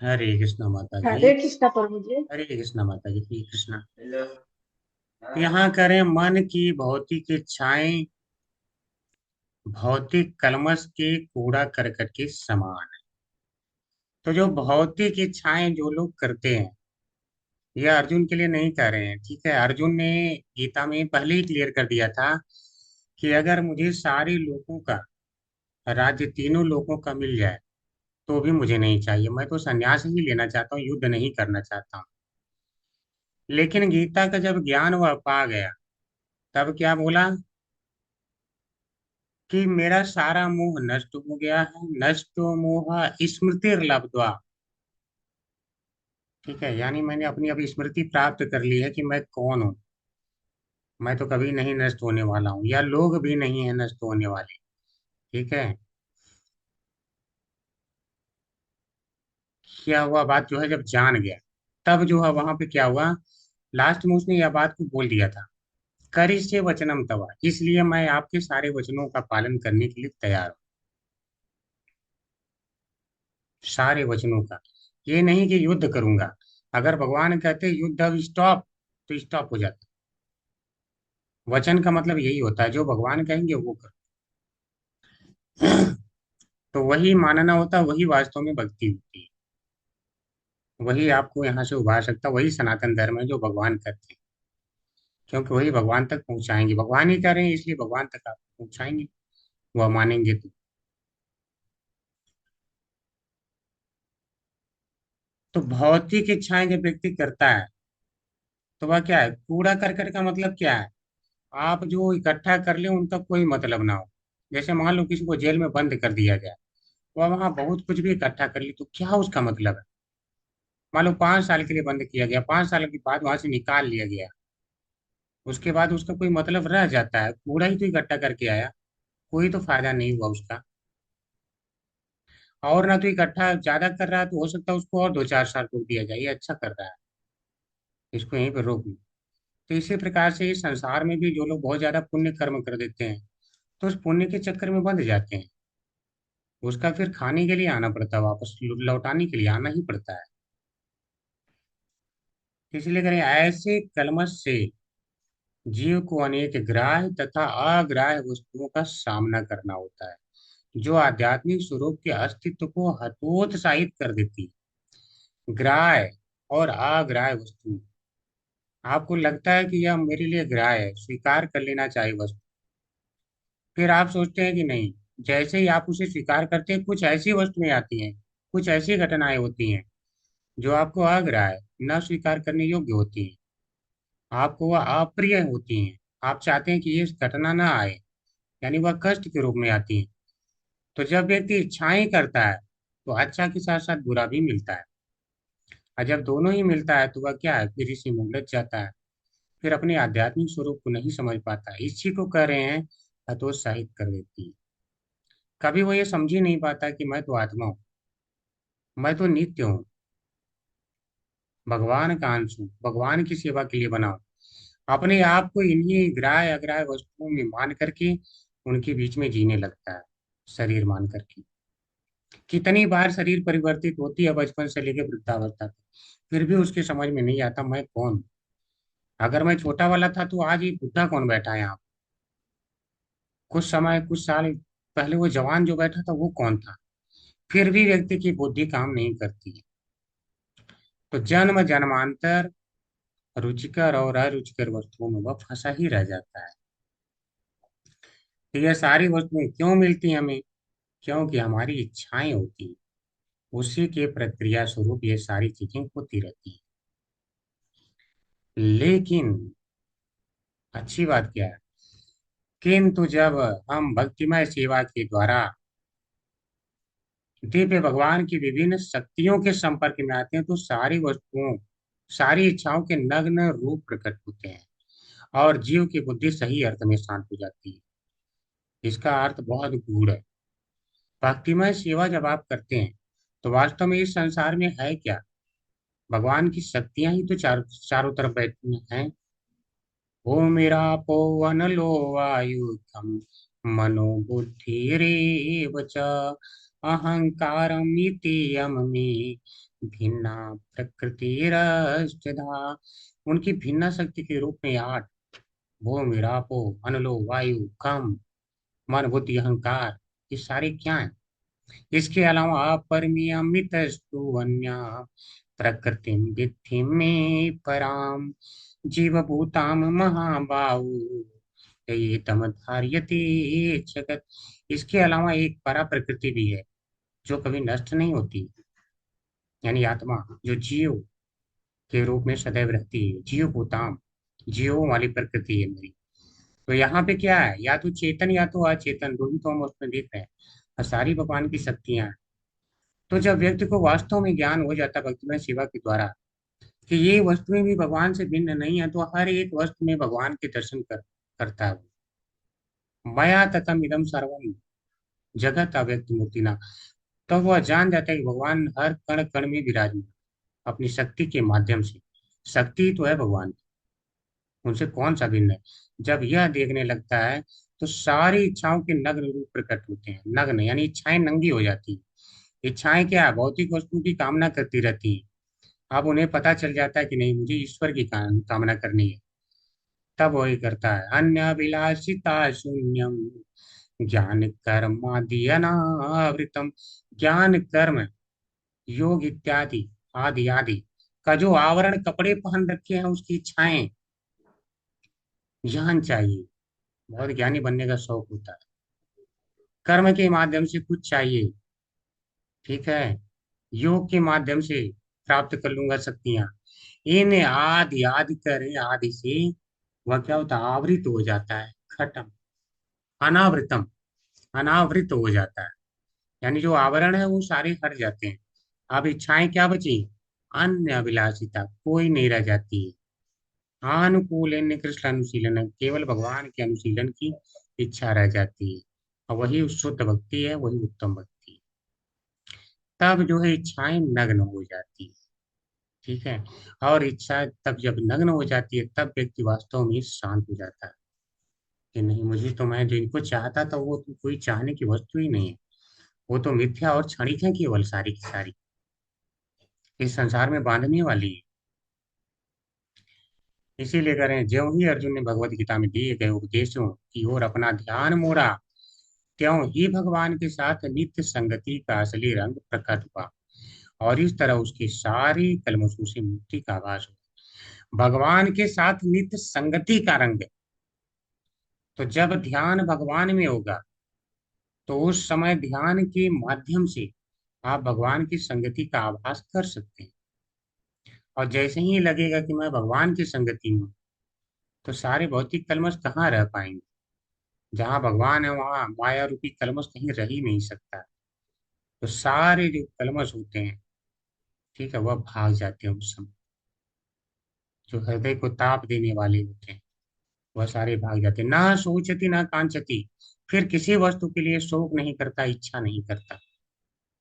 Speaker 2: हरे कृष्ण माता जी।
Speaker 6: हरे कृष्ण प्रभु जी।
Speaker 2: हरे कृष्ण माता जी। हरे कृष्ण। यहाँ करें मन की भौतिक इच्छाएं भौतिक कलमश के कूड़ा करकट के समान है। तो जो भौतिक इच्छाएं जो लोग करते हैं, ये अर्जुन के लिए नहीं कह रहे हैं, ठीक है। अर्जुन ने गीता में पहले ही क्लियर कर दिया था कि अगर मुझे सारे लोगों का राज्य, तीनों लोगों का मिल जाए तो भी मुझे नहीं चाहिए, मैं तो संन्यास ही लेना चाहता हूँ, युद्ध नहीं करना चाहता हूँ। लेकिन गीता का जब ज्ञान वह पा गया, तब क्या बोला कि मेरा सारा मोह नष्ट हो गया है। नष्टो मोह स्मृतिर्लब्ध्वा, ठीक है, यानी मैंने अपनी अभी स्मृति प्राप्त कर ली है कि मैं कौन हूँ। मैं तो कभी नहीं नष्ट होने वाला हूँ, या लोग भी नहीं है नष्ट होने वाले, ठीक है। क्या हुआ, बात जो है जब जान गया, तब जो है वहां पे क्या हुआ, लास्ट में उसने यह बात को बोल दिया था, करिष्ये वचनम तवा, इसलिए मैं आपके सारे वचनों का पालन करने के लिए तैयार हूँ। सारे वचनों का, ये नहीं कि युद्ध करूंगा। अगर भगवान कहते युद्ध अब स्टॉप, तो स्टॉप हो जाता। वचन का मतलब यही होता है, जो भगवान कहेंगे वो करो। तो वही मानना होता है, वही वास्तव में भक्ति होती है। वही आपको यहाँ से उबार सकता, वही सनातन धर्म है जो भगवान करते हैं, क्योंकि वही भगवान तक पहुंचाएंगे। भगवान ही कर रहे हैं, इसलिए भगवान तक आप पहुंचाएंगे, वह मानेंगे तो भौतिक इच्छाएं जब व्यक्ति करता है, तो वह क्या है, कूड़ा करकट का मतलब क्या है, आप जो इकट्ठा कर ले उनका कोई मतलब ना हो। जैसे मान लो किसी को जेल में बंद कर दिया जाए, वह वहां बहुत कुछ भी इकट्ठा कर ली, तो क्या उसका मतलब है। मान लो 5 साल के लिए बंद किया गया, 5 साल के बाद वहां से निकाल लिया गया, उसके बाद उसका कोई मतलब रह जाता है, कूड़ा ही तो इकट्ठा करके आया, कोई तो फायदा नहीं हुआ उसका। और ना तो इकट्ठा ज्यादा कर रहा है, तो हो सकता है उसको और 2-4 साल रोक दिया जाए, ये अच्छा कर रहा है, इसको यहीं पर रोक लो। तो इसी प्रकार से इस संसार में भी जो लोग बहुत ज्यादा पुण्य कर्म कर देते हैं, तो उस पुण्य के चक्कर में बंध जाते हैं, उसका फिर खाने के लिए आना पड़ता है, वापस लौटाने के लिए आना ही पड़ता है। इसलिए करें, ऐसे कलमश से जीव को अनेक ग्राह्य तथा अग्राह्य वस्तुओं का सामना करना होता है, जो आध्यात्मिक स्वरूप के अस्तित्व को हतोत्साहित कर देती है। ग्राह्य और अग्राह्य वस्तु, आपको लगता है कि यह मेरे लिए ग्राह्य है, स्वीकार कर लेना चाहिए वस्तु, फिर आप सोचते हैं कि नहीं, जैसे ही आप उसे स्वीकार करते हैं, कुछ ऐसी वस्तुएं आती हैं, कुछ ऐसी घटनाएं होती हैं जो आपको अग्राह्य, न स्वीकार करने योग्य होती हैं, आपको वह अप्रिय होती हैं। आप चाहते हैं कि ये घटना ना आए, यानी वह कष्ट के रूप में आती है। तो जब व्यक्ति इच्छाएं करता है, तो अच्छा के साथ साथ बुरा भी मिलता है, और जब दोनों ही मिलता है, तो वह क्या है, फिर इसी में उलझ जाता है, फिर अपने आध्यात्मिक स्वरूप को नहीं समझ पाता। इसी को कह रहे हैं हतोत्साहित कर देती है। कभी वो ये समझ ही नहीं पाता कि मैं तो आत्मा हूँ, मैं तो नित्य हूँ, भगवान का अंश हूँ, भगवान की सेवा के लिए बना हूँ। अपने आप को इन्हीं ग्राह्य अग्राह्य वस्तुओं में मान करके उनके बीच में जीने लगता है, शरीर मान करके। कितनी बार शरीर परिवर्तित होती है बचपन से लेकर वृद्धावस्था तक, फिर भी उसके समझ में नहीं आता मैं कौन हूँ। अगर मैं छोटा वाला था तो आज ये बुढ़ा कौन बैठा है यहाँ? कुछ समय, कुछ साल पहले वो जवान जो बैठा था वो कौन था? फिर भी व्यक्ति की बुद्धि काम नहीं करती है। तो जन्म जन्मांतर रुचिकर और अरुचिकर वस्तुओं में वह फंसा ही रह जाता है। तो ये सारी वस्तुएं क्यों मिलती हैं हमें? क्योंकि हमारी इच्छाएं होती हैं, उसी के प्रक्रिया स्वरूप ये सारी चीजें होती रहती हैं। लेकिन अच्छी बात क्या है, किंतु जब हम भक्तिमय सेवा के द्वारा दिव्य भगवान की विभिन्न शक्तियों के संपर्क में आते हैं तो सारी वस्तुओं, सारी इच्छाओं के नग्न रूप प्रकट होते हैं और जीव की बुद्धि सही अर्थ में शांत हो जाती है। इसका अर्थ बहुत गूढ़ है। भक्तिमय सेवा जब आप करते हैं तो वास्तव में इस संसार में है क्या? भगवान की शक्तियां ही तो चारों तरफ बैठी हैं। ओ मेरा पवन लो वायु खम मनो बुद्धि रेव च अहंकारमिति यम में भिन्ना प्रकृतिरष्टधा। उनकी भिन्ना शक्ति के रूप में आठ, वो मेरा पो, अनलो, वायु, कम, मन, बुद्धि, अहंकार, ये सारे क्या है? इसके अलावा अपरिमियमितस्तु अन्या प्रकृतिम विद्धि में पराम जीवभूताम महाबाहु ये तम धार्यते जगत। इसके अलावा एक परा प्रकृति भी है जो कभी नष्ट नहीं होती, यानी आत्मा जो जीव के रूप में सदैव रहती है। जीव भूताम, जीवों वाली प्रकृति है मेरी। तो यहाँ पे क्या है, या तो चेतन या तो अचेतन, दो ही तो हम उसमें देख रहे हैं और सारी भगवान की शक्तियां हैं। तो जब व्यक्ति को वास्तव में ज्ञान हो जाता है भक्तिमय सेवा के द्वारा कि ये वस्तुएं भी भगवान से भिन्न नहीं है, तो हर एक वस्तु में भगवान के दर्शन करता है वो। मया ततम इदम सर्वम जगत अव्यक्त मूर्तिना। तो वह जान जाता है कि भगवान हर कण कण में विराजमान अपनी शक्ति के माध्यम से। शक्ति तो है भगवान की, उनसे कौन सा भिन्न है? जब यह देखने लगता है तो सारी इच्छाओं के नग्न रूप प्रकट होते हैं। नग्न यानी इच्छाएं नंगी हो जाती हैं। इच्छाएं क्या है? भौतिक वस्तु की कामना करती रहती हैं। अब उन्हें पता चल जाता है कि नहीं, मुझे ईश्वर की कामना करनी है। तब वही करता है अन्य अभिलाषिता शून्यम ज्ञान कर्मादि अनावृतम। ज्ञान कर्म योग इत्यादि आदि आदि का जो आवरण कपड़े पहन रखे हैं उसकी इच्छाएं, ज्ञान चाहिए। बहुत ज्ञानी बनने का शौक होता है। कर्म के माध्यम से कुछ चाहिए, ठीक है, योग के माध्यम से प्राप्त कर लूंगा शक्तियां। इन आदि आदि करे आदि से वह क्या होता है? आवृत हो जाता है, खत्म, अनावृतम, अनावृत हो जाता है। यानी जो आवरण है वो सारे हट जाते हैं। अब इच्छाएं क्या बची? अन्य अभिलाषिता कोई नहीं रह जाती है। अनुकूल कृष्ण अनुशीलन, केवल भगवान के अनुशीलन की इच्छा रह जाती है और वही शुद्ध भक्ति है, वही उत्तम भक्ति है। तब जो है इच्छाएं नग्न हो जाती है, ठीक है। और इच्छा तब जब नग्न हो जाती है तब व्यक्ति वास्तव में शांत हो जाता है कि नहीं, मुझे तो, मैं जिनको चाहता था वो तो कोई चाहने की वस्तु ही नहीं है, वो तो मिथ्या और क्षणिक है केवल, सारी की सारी इस संसार में बांधने वाली है। इसीलिए करें, ज्यों ही अर्जुन ने भगवत गीता में दिए गए उपदेशों की ओर अपना ध्यान मोड़ा, त्यों ही भगवान के साथ नित्य संगति का असली रंग प्रकट हुआ और इस तरह उसकी सारी कलमशों से मुक्ति का आभास हुआ। भगवान के साथ नित्य संगति का रंग, तो जब ध्यान भगवान में होगा तो उस समय ध्यान के माध्यम से आप भगवान की संगति का आभास कर सकते हैं। और जैसे ही लगेगा कि मैं भगवान की संगति में हूं, तो सारे भौतिक कलमश कहाँ रह पाएंगे? जहाँ भगवान है वहां माया रूपी कलमश कहीं रह ही नहीं सकता। तो सारे जो कलमश होते हैं, ठीक है, वह भाग जाते हैं उस समय। जो हृदय को ताप देने वाले होते हैं वह सारे भाग जाते हैं। ना सोचती ना कांचती, फिर किसी वस्तु के लिए शोक नहीं करता, इच्छा नहीं करता।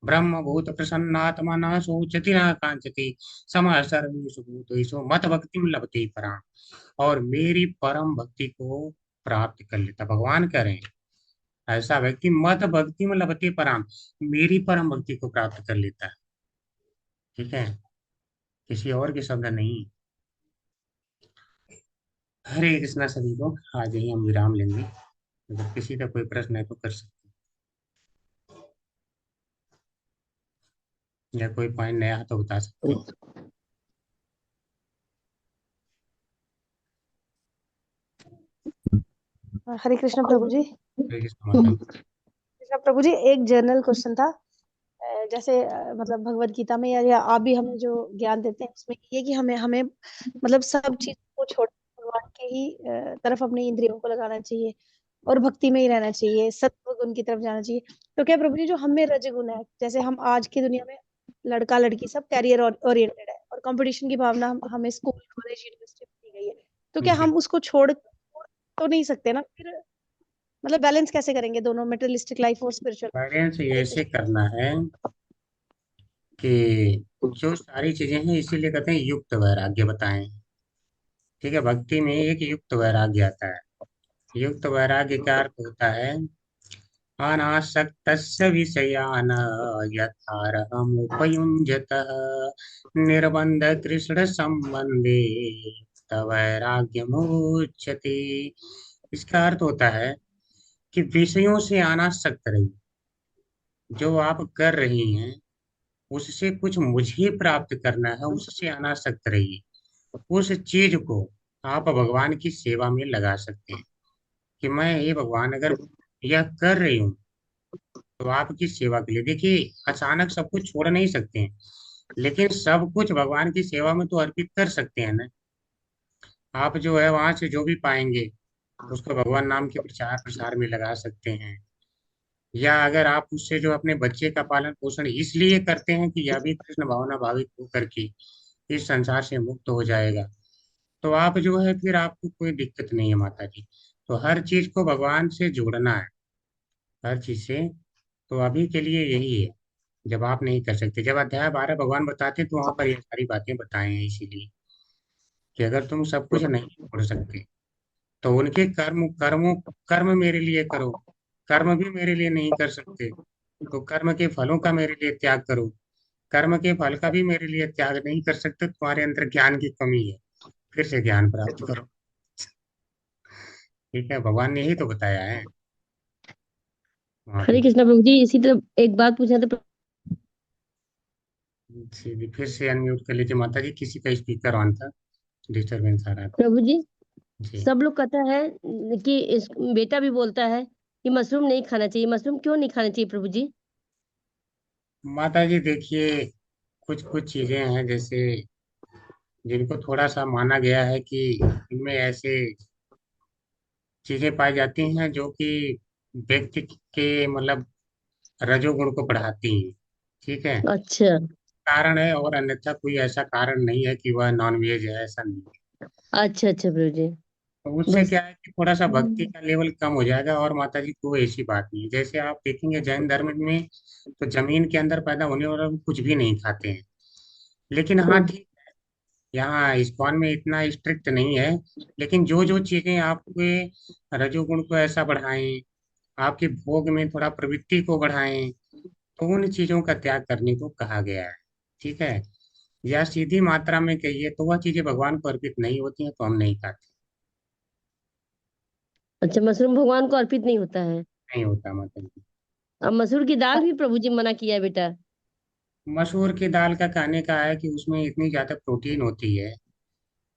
Speaker 2: ब्रह्म भूत प्रसन्नात्मा न शोचति न कांचति समः सर्वेषु भूतेषु मत भक्ति लभते पराम। और मेरी परम भक्ति को प्राप्त कर लेता, भगवान कह रहे हैं, ऐसा व्यक्ति मत भक्ति में लभते पराम, मेरी परम भक्ति को प्राप्त कर लेता है, ठीक है, किसी और के शब्द नहीं। हरे कृष्णा सभी को। आज यही हम विराम लेंगे। अगर किसी का कोई प्रश्न है तो कर सकते हैं, या कोई पॉइंट नया है तो बता सकते हैं।
Speaker 8: हरे कृष्ण प्रभु जी।
Speaker 2: हरे कृष्ण माता जी।
Speaker 8: कृष्ण प्रभु जी, एक जनरल क्वेश्चन था। जैसे मतलब भगवत गीता में या आप भी हमें जो ज्ञान देते हैं उसमें ये कि हमें हमें मतलब सब चीज को छोड़ भगवान के ही तरफ अपनी इंद्रियों को लगाना चाहिए और भक्ति में ही रहना चाहिए, सत्व गुण की तरफ जाना चाहिए। तो क्या प्रभु जी, जो हमें रजगुण है, जैसे हम आज की दुनिया में लड़का लड़की सब कैरियर ओरिएंटेड है और कंपटीशन की भावना हमें स्कूल कॉलेज यूनिवर्सिटी में दी गई है, तो क्या
Speaker 2: जी,
Speaker 8: हम उसको छोड़ तो नहीं सकते ना फिर? मतलब बैलेंस कैसे करेंगे दोनों, मटेरियलिस्टिक लाइफ और स्पिरिचुअल?
Speaker 2: गाइडेंस ये
Speaker 8: हरे
Speaker 2: ऐसे
Speaker 8: कृष्ण।
Speaker 2: करना है कि जो सारी चीजें हैं इसीलिए कहते हैं युक्त वैराग्य बताएं। ठीक है, भक्ति में एक युक्त वैराग्य आता है। युक्त वैराग्य का अर्थ होता है अनासक्तस्य विषयान यथारहमुपयुञ्जतः निर्बन्ध कृष्ण संबंधे तवैराग्यमुच्यते। इसका अर्थ होता है कि विषयों से अनासक्त रहिए। जो आप कर रही हैं उससे कुछ मुझे प्राप्त करना है, उससे अनासक्त रहिए। उस चीज को आप भगवान की सेवा में लगा सकते हैं कि मैं ये भगवान अगर यह कर रही हूँ तो आपकी सेवा के लिए। देखिए, अचानक सब कुछ छोड़ नहीं सकते हैं, लेकिन सब कुछ भगवान की सेवा में तो अर्पित कर सकते हैं ना। आप जो है वहां से जो भी पाएंगे उसको भगवान नाम के प्रचार प्रसार में लगा सकते हैं। या अगर आप उससे जो अपने बच्चे का पालन पोषण इसलिए करते हैं कि यह भी कृष्ण भावना भावित होकर के इस संसार से मुक्त हो जाएगा, तो आप जो है फिर आपको कोई दिक्कत नहीं है माता जी। तो हर चीज को भगवान से जोड़ना है, हर चीज से। तो अभी के लिए यही है। जब आप नहीं कर सकते, जब अध्याय 12 भगवान बताते हैं, तो वहां पर ये सारी बातें बताई हैं इसीलिए कि अगर तुम सब कुछ नहीं छोड़ सकते तो उनके कर्म मेरे लिए करो। कर्म भी मेरे लिए नहीं कर सकते तो कर्म के फलों का मेरे लिए त्याग करो। कर्म के फल का भी मेरे लिए त्याग नहीं कर सकते, तुम्हारे अंदर ज्ञान की कमी है, फिर से ज्ञान प्राप्त करो। ठीक है, भगवान ने ही तो बताया है वहां
Speaker 10: हरे
Speaker 2: पे।
Speaker 10: कृष्णा प्रभु जी, इसी तरह एक बात पूछना था
Speaker 2: जी, फिर से अनम्यूट कर लीजिए माता जी, किसी का स्पीकर ऑन था, डिस्टरबेंस आ रहा था।
Speaker 10: प्रभु जी।
Speaker 2: जी
Speaker 10: सब लोग कहता है कि इस बेटा भी बोलता है कि मशरूम नहीं खाना चाहिए। मशरूम क्यों नहीं खाना चाहिए प्रभु जी?
Speaker 2: माता जी, देखिए, कुछ कुछ चीजें हैं जैसे जिनको थोड़ा सा माना गया है कि इनमें ऐसे चीजें पाई जाती हैं जो कि व्यक्ति के मतलब रजोगुण को बढ़ाती हैं। ठीक है,
Speaker 10: अच्छा
Speaker 2: कारण है, और अन्यथा कोई ऐसा कारण नहीं है कि वह नॉन वेज है, ऐसा नहीं है।
Speaker 10: अच्छा अच्छा प्रभु जी।
Speaker 2: तो उससे
Speaker 10: बस
Speaker 2: क्या है कि थोड़ा सा भक्ति का लेवल कम हो जाएगा। और माता जी, कोई ऐसी बात नहीं है। जैसे आप देखेंगे जैन धर्म में तो जमीन के अंदर पैदा होने वाला कुछ भी नहीं खाते हैं। लेकिन हाँ
Speaker 10: ओ,
Speaker 2: ठीक, यहाँ इस्कॉन में इतना स्ट्रिक्ट नहीं है। लेकिन जो जो चीजें आपके रजोगुण को ऐसा बढ़ाएं, आपके भोग में थोड़ा प्रवृत्ति को बढ़ाएं, तो उन चीजों का त्याग करने को कहा गया है। ठीक है, या सीधी मात्रा में कहिए तो वह चीजें भगवान को अर्पित नहीं होती हैं, तो हम नहीं खाते।
Speaker 10: अच्छा, मशरूम भगवान को अर्पित नहीं होता है।
Speaker 2: नहीं होता माता जी।
Speaker 10: अब मसूर की दाल भी प्रभु जी मना किया है बेटा।
Speaker 2: मसूर की दाल का कहने का है कि उसमें इतनी ज्यादा प्रोटीन होती है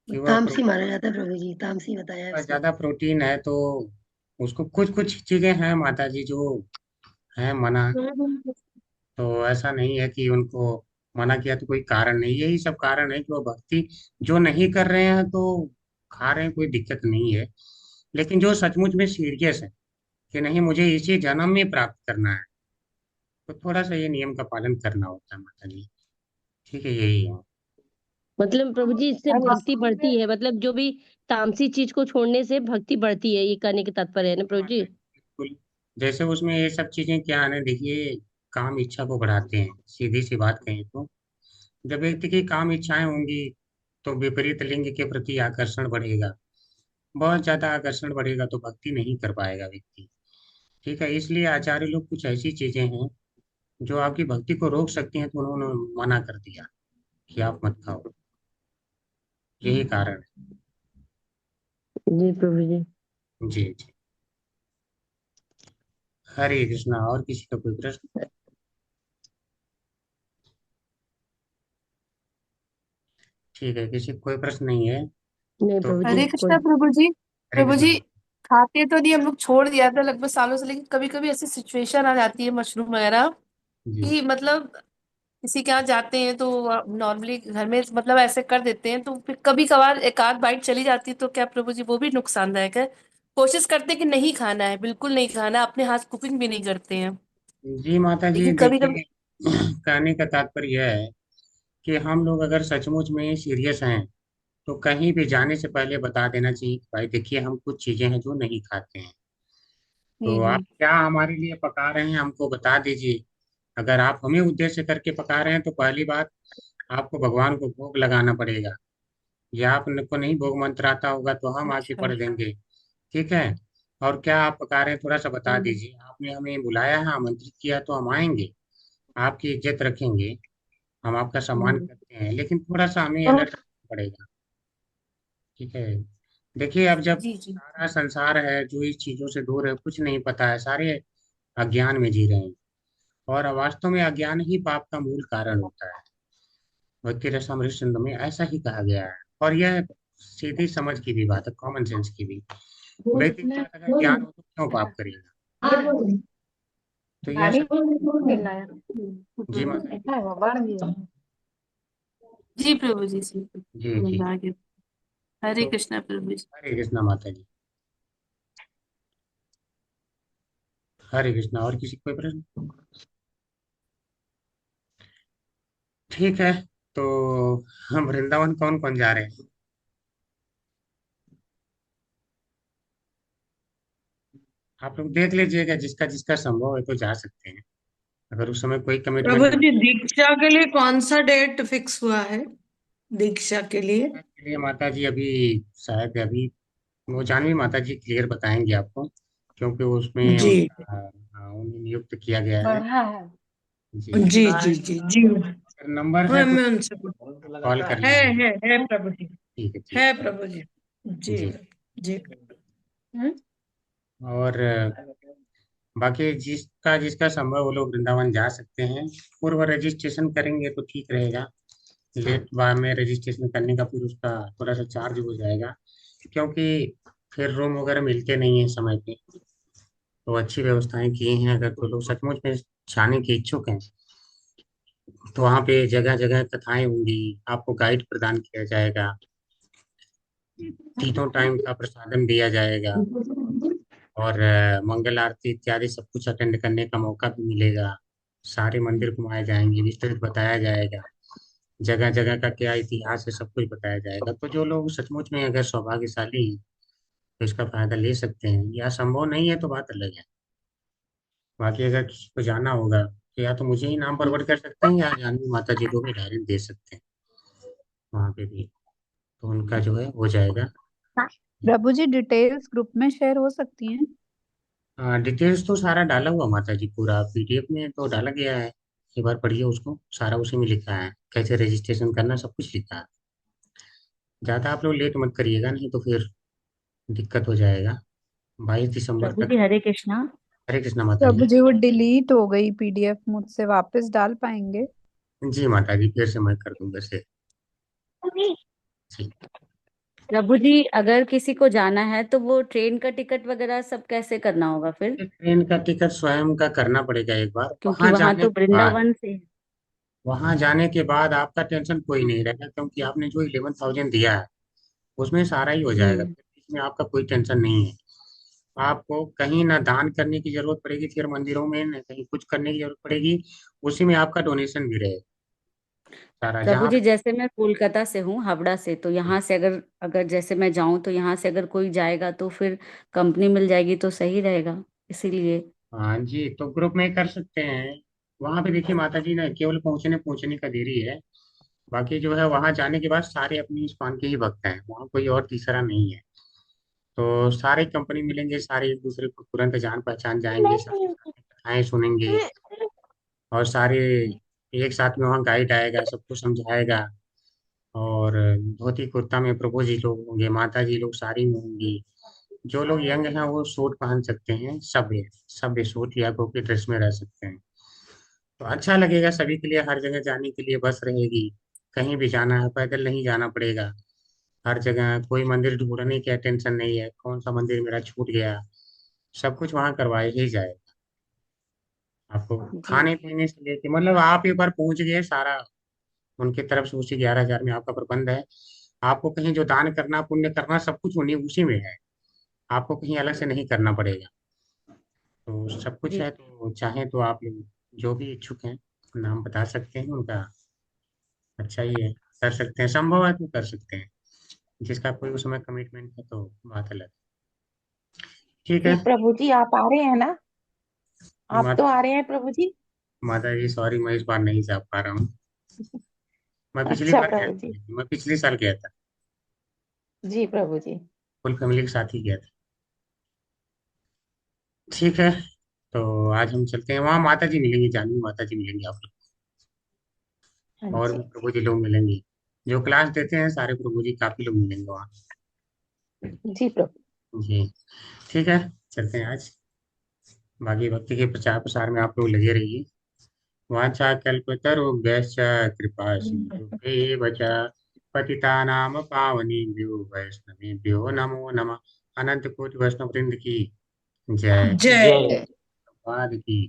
Speaker 2: कि वह
Speaker 1: तामसी माना जाता है प्रभु जी, तामसी बताया है उसको।
Speaker 2: ज्यादा प्रोटीन है, तो उसको कुछ कुछ चीजें हैं माता जी जो है मना। तो ऐसा नहीं है कि उनको मना किया तो कोई कारण नहीं, यही सब कारण है कि वो भक्ति जो नहीं कर रहे हैं तो खा रहे हैं, कोई दिक्कत नहीं है। लेकिन जो सचमुच में सीरियस है कि नहीं मुझे इसी जन्म में प्राप्त करना है, तो थोड़ा सा ये नियम का पालन करना होता है माता जी। ठीक है, यही है।
Speaker 10: मतलब प्रभु जी, इससे भक्ति बढ़ती है, मतलब जो भी तामसी चीज को छोड़ने से भक्ति बढ़ती है, ये कहने के तात्पर्य है ना प्रभु
Speaker 2: माता
Speaker 10: जी?
Speaker 2: जी, बिल्कुल। जैसे उसमें ये सब चीजें क्या है ना, देखिए, काम इच्छा को बढ़ाते हैं, सीधी सी बात कहें तो। जब व्यक्ति की काम इच्छाएं होंगी तो विपरीत लिंग के प्रति आकर्षण बढ़ेगा। बहुत ज्यादा आकर्षण बढ़ेगा तो भक्ति नहीं कर पाएगा व्यक्ति। ठीक है, इसलिए आचार्य लोग कुछ ऐसी चीजें हैं जो आपकी भक्ति को रोक सकती हैं, तो उन्होंने मना कर दिया कि आप मत खाओ। यही कारण है।
Speaker 10: जी प्रभु जी।
Speaker 2: जी जी। हरे कृष्णा। और किसी का कोई प्रश्न? ठीक है, किसी को कोई प्रश्न नहीं है
Speaker 10: नहीं
Speaker 2: तो
Speaker 10: प्रभु जी
Speaker 11: हरे
Speaker 10: कोई।
Speaker 11: कृष्णा प्रभु जी।
Speaker 2: हरे
Speaker 11: प्रभु
Speaker 2: कृष्णा।
Speaker 11: जी, खाते तो नहीं, हम लोग छोड़ दिया था लगभग सालों से, लेकिन कभी कभी ऐसी सिचुएशन आ जाती है मशरूम वगैरह
Speaker 2: जी
Speaker 11: कि मतलब किसी के यहाँ जाते हैं तो नॉर्मली घर में मतलब ऐसे कर देते हैं, तो फिर कभी कभार एक आध बाइट चली जाती है, तो क्या प्रभु जी वो भी नुकसानदायक है? कोशिश करते हैं कि नहीं खाना है, बिल्कुल नहीं खाना, अपने हाथ कुकिंग भी नहीं करते हैं,
Speaker 2: जी माता जी,
Speaker 11: लेकिन कभी कभी।
Speaker 2: देखिए कहने का तात्पर्य यह है कि हम लोग अगर सचमुच में सीरियस हैं तो कहीं भी जाने से पहले बता देना चाहिए कि भाई देखिए हम कुछ चीजें हैं जो नहीं खाते हैं।
Speaker 11: जी
Speaker 2: तो
Speaker 11: जी।
Speaker 2: आप क्या हमारे लिए पका रहे हैं हमको बता दीजिए। अगर आप हमें उद्देश्य करके पका रहे हैं तो पहली बात, आपको भगवान को भोग लगाना पड़ेगा। या आपको नहीं भोग मंत्र आता होगा तो हम आके
Speaker 11: अच्छा।
Speaker 2: पढ़ देंगे। ठीक है। और क्या आप पका रहे हैं थोड़ा सा बता
Speaker 11: हम्म।
Speaker 2: दीजिए। आपने हमें बुलाया है, आमंत्रित किया तो हम आएंगे, आपकी इज्जत रखेंगे, हम आपका सम्मान
Speaker 11: हम्म।
Speaker 2: करते हैं, लेकिन थोड़ा सा हमें अलर्ट रहना पड़ेगा। ठीक है। देखिए अब जब
Speaker 11: जी जी।
Speaker 2: सारा संसार है जो इस चीजों से दूर है, कुछ नहीं पता है, सारे अज्ञान में जी रहे हैं। और वास्तव में अज्ञान ही पाप का मूल कारण होता है। भक्ति रसामृत सिंधु में ऐसा ही कहा गया है। और यह सीधी समझ की भी बात है, कॉमन सेंस की भी। व्यक्ति के पास अगर ज्ञान हो तो क्यों पाप करेगा? तो यह सब। जी माता जी।
Speaker 11: जी प्रभु जी,
Speaker 2: जी
Speaker 11: समझ
Speaker 2: जी।
Speaker 11: आ गया। हरे
Speaker 2: तो
Speaker 11: कृष्णा प्रभु जी।
Speaker 2: हरे कृष्णा माता जी। हरे कृष्णा। और किसी को कोई प्रश्न? ठीक है। तो हम वृंदावन कौन कौन जा रहे हैं? आप लोग देख लीजिएगा, जिसका जिसका संभव है तो जा सकते हैं। अगर उस समय कोई
Speaker 5: प्रभु
Speaker 2: कमिटमेंट
Speaker 5: जी दीक्षा के लिए कौन सा डेट फिक्स हुआ है? दीक्षा के लिए?
Speaker 2: के लिए माता जी अभी शायद अभी वो जानवी माता जी क्लियर बताएंगे आपको, क्योंकि उसमें
Speaker 5: जी
Speaker 2: उन्हें नियुक्त किया गया है। जी
Speaker 5: जी
Speaker 2: जी।
Speaker 5: जी जी जी।
Speaker 2: अगर नंबर है
Speaker 5: हाँ
Speaker 2: तो
Speaker 5: मैं उनसे
Speaker 2: कॉल कर
Speaker 5: है
Speaker 2: लीजिएगा।
Speaker 5: है प्रभु जी।
Speaker 2: ठीक है ठीक
Speaker 5: है प्रभु जी। जी
Speaker 2: है। जी।
Speaker 5: जी। हम्म।
Speaker 2: और बाकी जिसका जिसका संभव वो लोग वृंदावन जा सकते हैं। पूर्व रजिस्ट्रेशन करेंगे तो ठीक रहेगा। लेट बाद में रजिस्ट्रेशन करने का फिर उसका थोड़ा सा चार्ज हो जाएगा, क्योंकि फिर रूम वगैरह मिलते नहीं है समय पे। तो अच्छी व्यवस्थाएं की हैं, अगर कोई लोग सचमुच में जाने के इच्छुक हैं तो वहाँ पे जगह जगह कथाएं होंगी, आपको गाइड प्रदान किया जाएगा, तीनों टाइम का प्रसादम दिया जाएगा, और मंगल आरती इत्यादि सब कुछ अटेंड करने का मौका भी मिलेगा। सारे मंदिर घुमाए जाएंगे, विस्तृत बताया जाएगा, जगह जगह का क्या इतिहास है सब कुछ बताया जाएगा। तो जो लोग सचमुच में अगर सौभाग्यशाली हैं तो इसका फायदा ले सकते हैं, या संभव नहीं है तो बात अलग है। बाकी अगर किसी को जाना होगा तो या तो मुझे ही नाम फॉरवर्ड कर सकते हैं या जानवी माता जी को भी डायरेक्ट दे सकते हैं, वहाँ पे भी तो उनका जो है हो जाएगा।
Speaker 12: प्रभु जी डिटेल्स ग्रुप में शेयर हो सकती हैं?
Speaker 2: डिटेल्स तो सारा डाला हुआ माता जी, पूरा पीडीएफ में तो डाला गया है। एक बार पढ़िए उसको, सारा उसी में लिखा है, कैसे रजिस्ट्रेशन करना सब कुछ लिखा है। ज़्यादा आप लोग लेट मत करिएगा, नहीं तो फिर दिक्कत हो जाएगा। 22 दिसंबर
Speaker 13: प्रभु
Speaker 2: तक।
Speaker 13: जी हरे कृष्णा।
Speaker 2: हरे कृष्णा माता
Speaker 12: प्रभु
Speaker 2: जी।
Speaker 12: जी वो डिलीट हो गई पीडीएफ, मुझसे वापस डाल पाएंगे?
Speaker 2: जी माता जी, फिर से मैं कर दूंगा से। जी।
Speaker 13: प्रभु जी अगर किसी को जाना है तो वो ट्रेन का टिकट वगैरह सब कैसे करना होगा फिर?
Speaker 2: ट्रेन का टिकट स्वयं का करना पड़ेगा एक बार।
Speaker 13: क्योंकि वहां तो वृंदावन से।
Speaker 2: वहां जाने के बाद आपका टेंशन कोई नहीं रहेगा, क्योंकि आपने जो 11,000 दिया है उसमें सारा ही हो जाएगा,
Speaker 13: हम्म।
Speaker 2: फिर इसमें आपका कोई टेंशन नहीं है। आपको कहीं ना दान करने की जरूरत पड़ेगी फिर मंदिरों में, न कहीं कुछ करने की जरूरत पड़ेगी, उसी में आपका डोनेशन भी रहेगा सारा
Speaker 13: प्रभु
Speaker 2: जहाँ
Speaker 13: जी
Speaker 2: पे।
Speaker 13: जैसे मैं कोलकाता से हूँ, हावड़ा से, तो यहाँ से अगर अगर जैसे मैं जाऊं तो यहाँ से अगर कोई जाएगा तो फिर कंपनी मिल जाएगी तो सही रहेगा, इसीलिए।
Speaker 2: हाँ जी, तो ग्रुप में कर सकते हैं। वहां पे देखिए माता जी ना, केवल पहुंचने पहुंचने का देरी है। बाकी जो है वहां जाने के बाद सारे अपनी इस्कॉन के ही भक्त हैं, वहाँ कोई और तीसरा नहीं है। तो सारे कंपनी मिलेंगे, सारे एक दूसरे को तुरंत जान पहचान जाएंगे, सारे साथ में कथाएं सुनेंगे, और सारे एक साथ में वहाँ गाइड आएगा, सबको समझाएगा, और धोती कुर्ता में प्रभु जी लोग होंगे, माता जी लोग साड़ी में होंगी। जो लोग यंग हैं वो सूट पहन सकते हैं, सभ्य सभ्य सूट या गोपी ड्रेस में रह सकते हैं। तो अच्छा लगेगा सभी के लिए, हर जगह जाने के लिए बस रहेगी, कहीं भी जाना है पैदल नहीं जाना पड़ेगा। हर जगह कोई मंदिर ढूंढने की टेंशन नहीं है, कौन सा मंदिर मेरा छूट गया, सब कुछ वहाँ करवाया ही जाएगा। आपको खाने पीने से लेके मतलब आप एक बार पहुंच गए, सारा उनकी तरफ से उसी 11,000 में आपका प्रबंध है। आपको कहीं जो दान करना पुण्य करना सब कुछ उन्हीं उसी में है, आपको कहीं अलग से नहीं करना पड़ेगा। तो सब कुछ है, तो चाहें तो आप लोग जो भी इच्छुक हैं नाम बता सकते हैं उनका। अच्छा ही है, कर सकते हैं, संभव है तो कर सकते हैं। जिसका कोई उस समय कमिटमेंट है तो बात अलग। ठीक है
Speaker 14: प्रभु जी आप आ रहे हैं ना? आप
Speaker 2: माता
Speaker 14: तो आ रहे हैं प्रभु जी?
Speaker 2: माता जी सॉरी, मैं इस बार नहीं जा पा रहा हूँ। मैं पिछली
Speaker 14: अच्छा
Speaker 2: बार गया
Speaker 14: प्रभु जी।
Speaker 2: था, मैं पिछले साल गया था,
Speaker 14: जी प्रभु जी।
Speaker 2: फुल फैमिली के साथ ही गया था। ठीक है, तो आज हम चलते हैं, वहाँ माता जी मिलेंगी, जानवी माता जी मिलेंगी आप
Speaker 14: हाँ
Speaker 2: लोग, और
Speaker 14: जी।
Speaker 2: भी प्रभु जी लोग मिलेंगे, जो क्लास देते हैं सारे प्रभु जी काफी लोग मिलेंगे वहाँ।
Speaker 14: जी प्रभु।
Speaker 2: जी ठीक है, चलते हैं आज। बाकी भक्ति के प्रचार प्रसार में आप लोग लगे रहिए। वाचा कल्पतरुभ्यश्च कृपा सिन्धुभ्येव च पतितानां पावनेभ्यो वैष्णवेभ्यो नमो नमः। अनंत कोटि वैष्णव वृंद की जय,
Speaker 5: जय
Speaker 2: प्रभुपाद की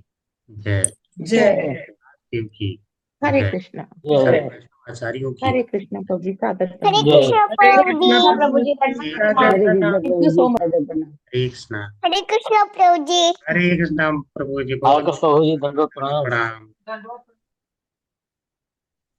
Speaker 2: जय,
Speaker 5: जय
Speaker 2: शिव की
Speaker 14: हरे
Speaker 2: जय,
Speaker 14: कृष्णा।
Speaker 2: सब
Speaker 7: जय
Speaker 2: वैष्णव आचार्यों की
Speaker 14: हरे कृष्णा प्रभु जी, सादर
Speaker 3: हरे
Speaker 14: प्रणाम।
Speaker 7: जय
Speaker 3: कृष्णा प्रभु जी।
Speaker 4: हरे कृष्ण
Speaker 14: थैंक
Speaker 4: प्रभु
Speaker 14: यू
Speaker 4: जी,
Speaker 14: सो मच।
Speaker 4: सादर प्रणाम।
Speaker 2: हरे कृष्णा।
Speaker 3: हरे कृष्णा प्रभु जी।
Speaker 2: हरे कृष्णा प्रभु जी,
Speaker 7: हरे
Speaker 2: बहुत
Speaker 7: कृष्ण प्रभु जी, दंडवत
Speaker 2: बहुत
Speaker 7: प्रणाम।
Speaker 2: प्रणाम।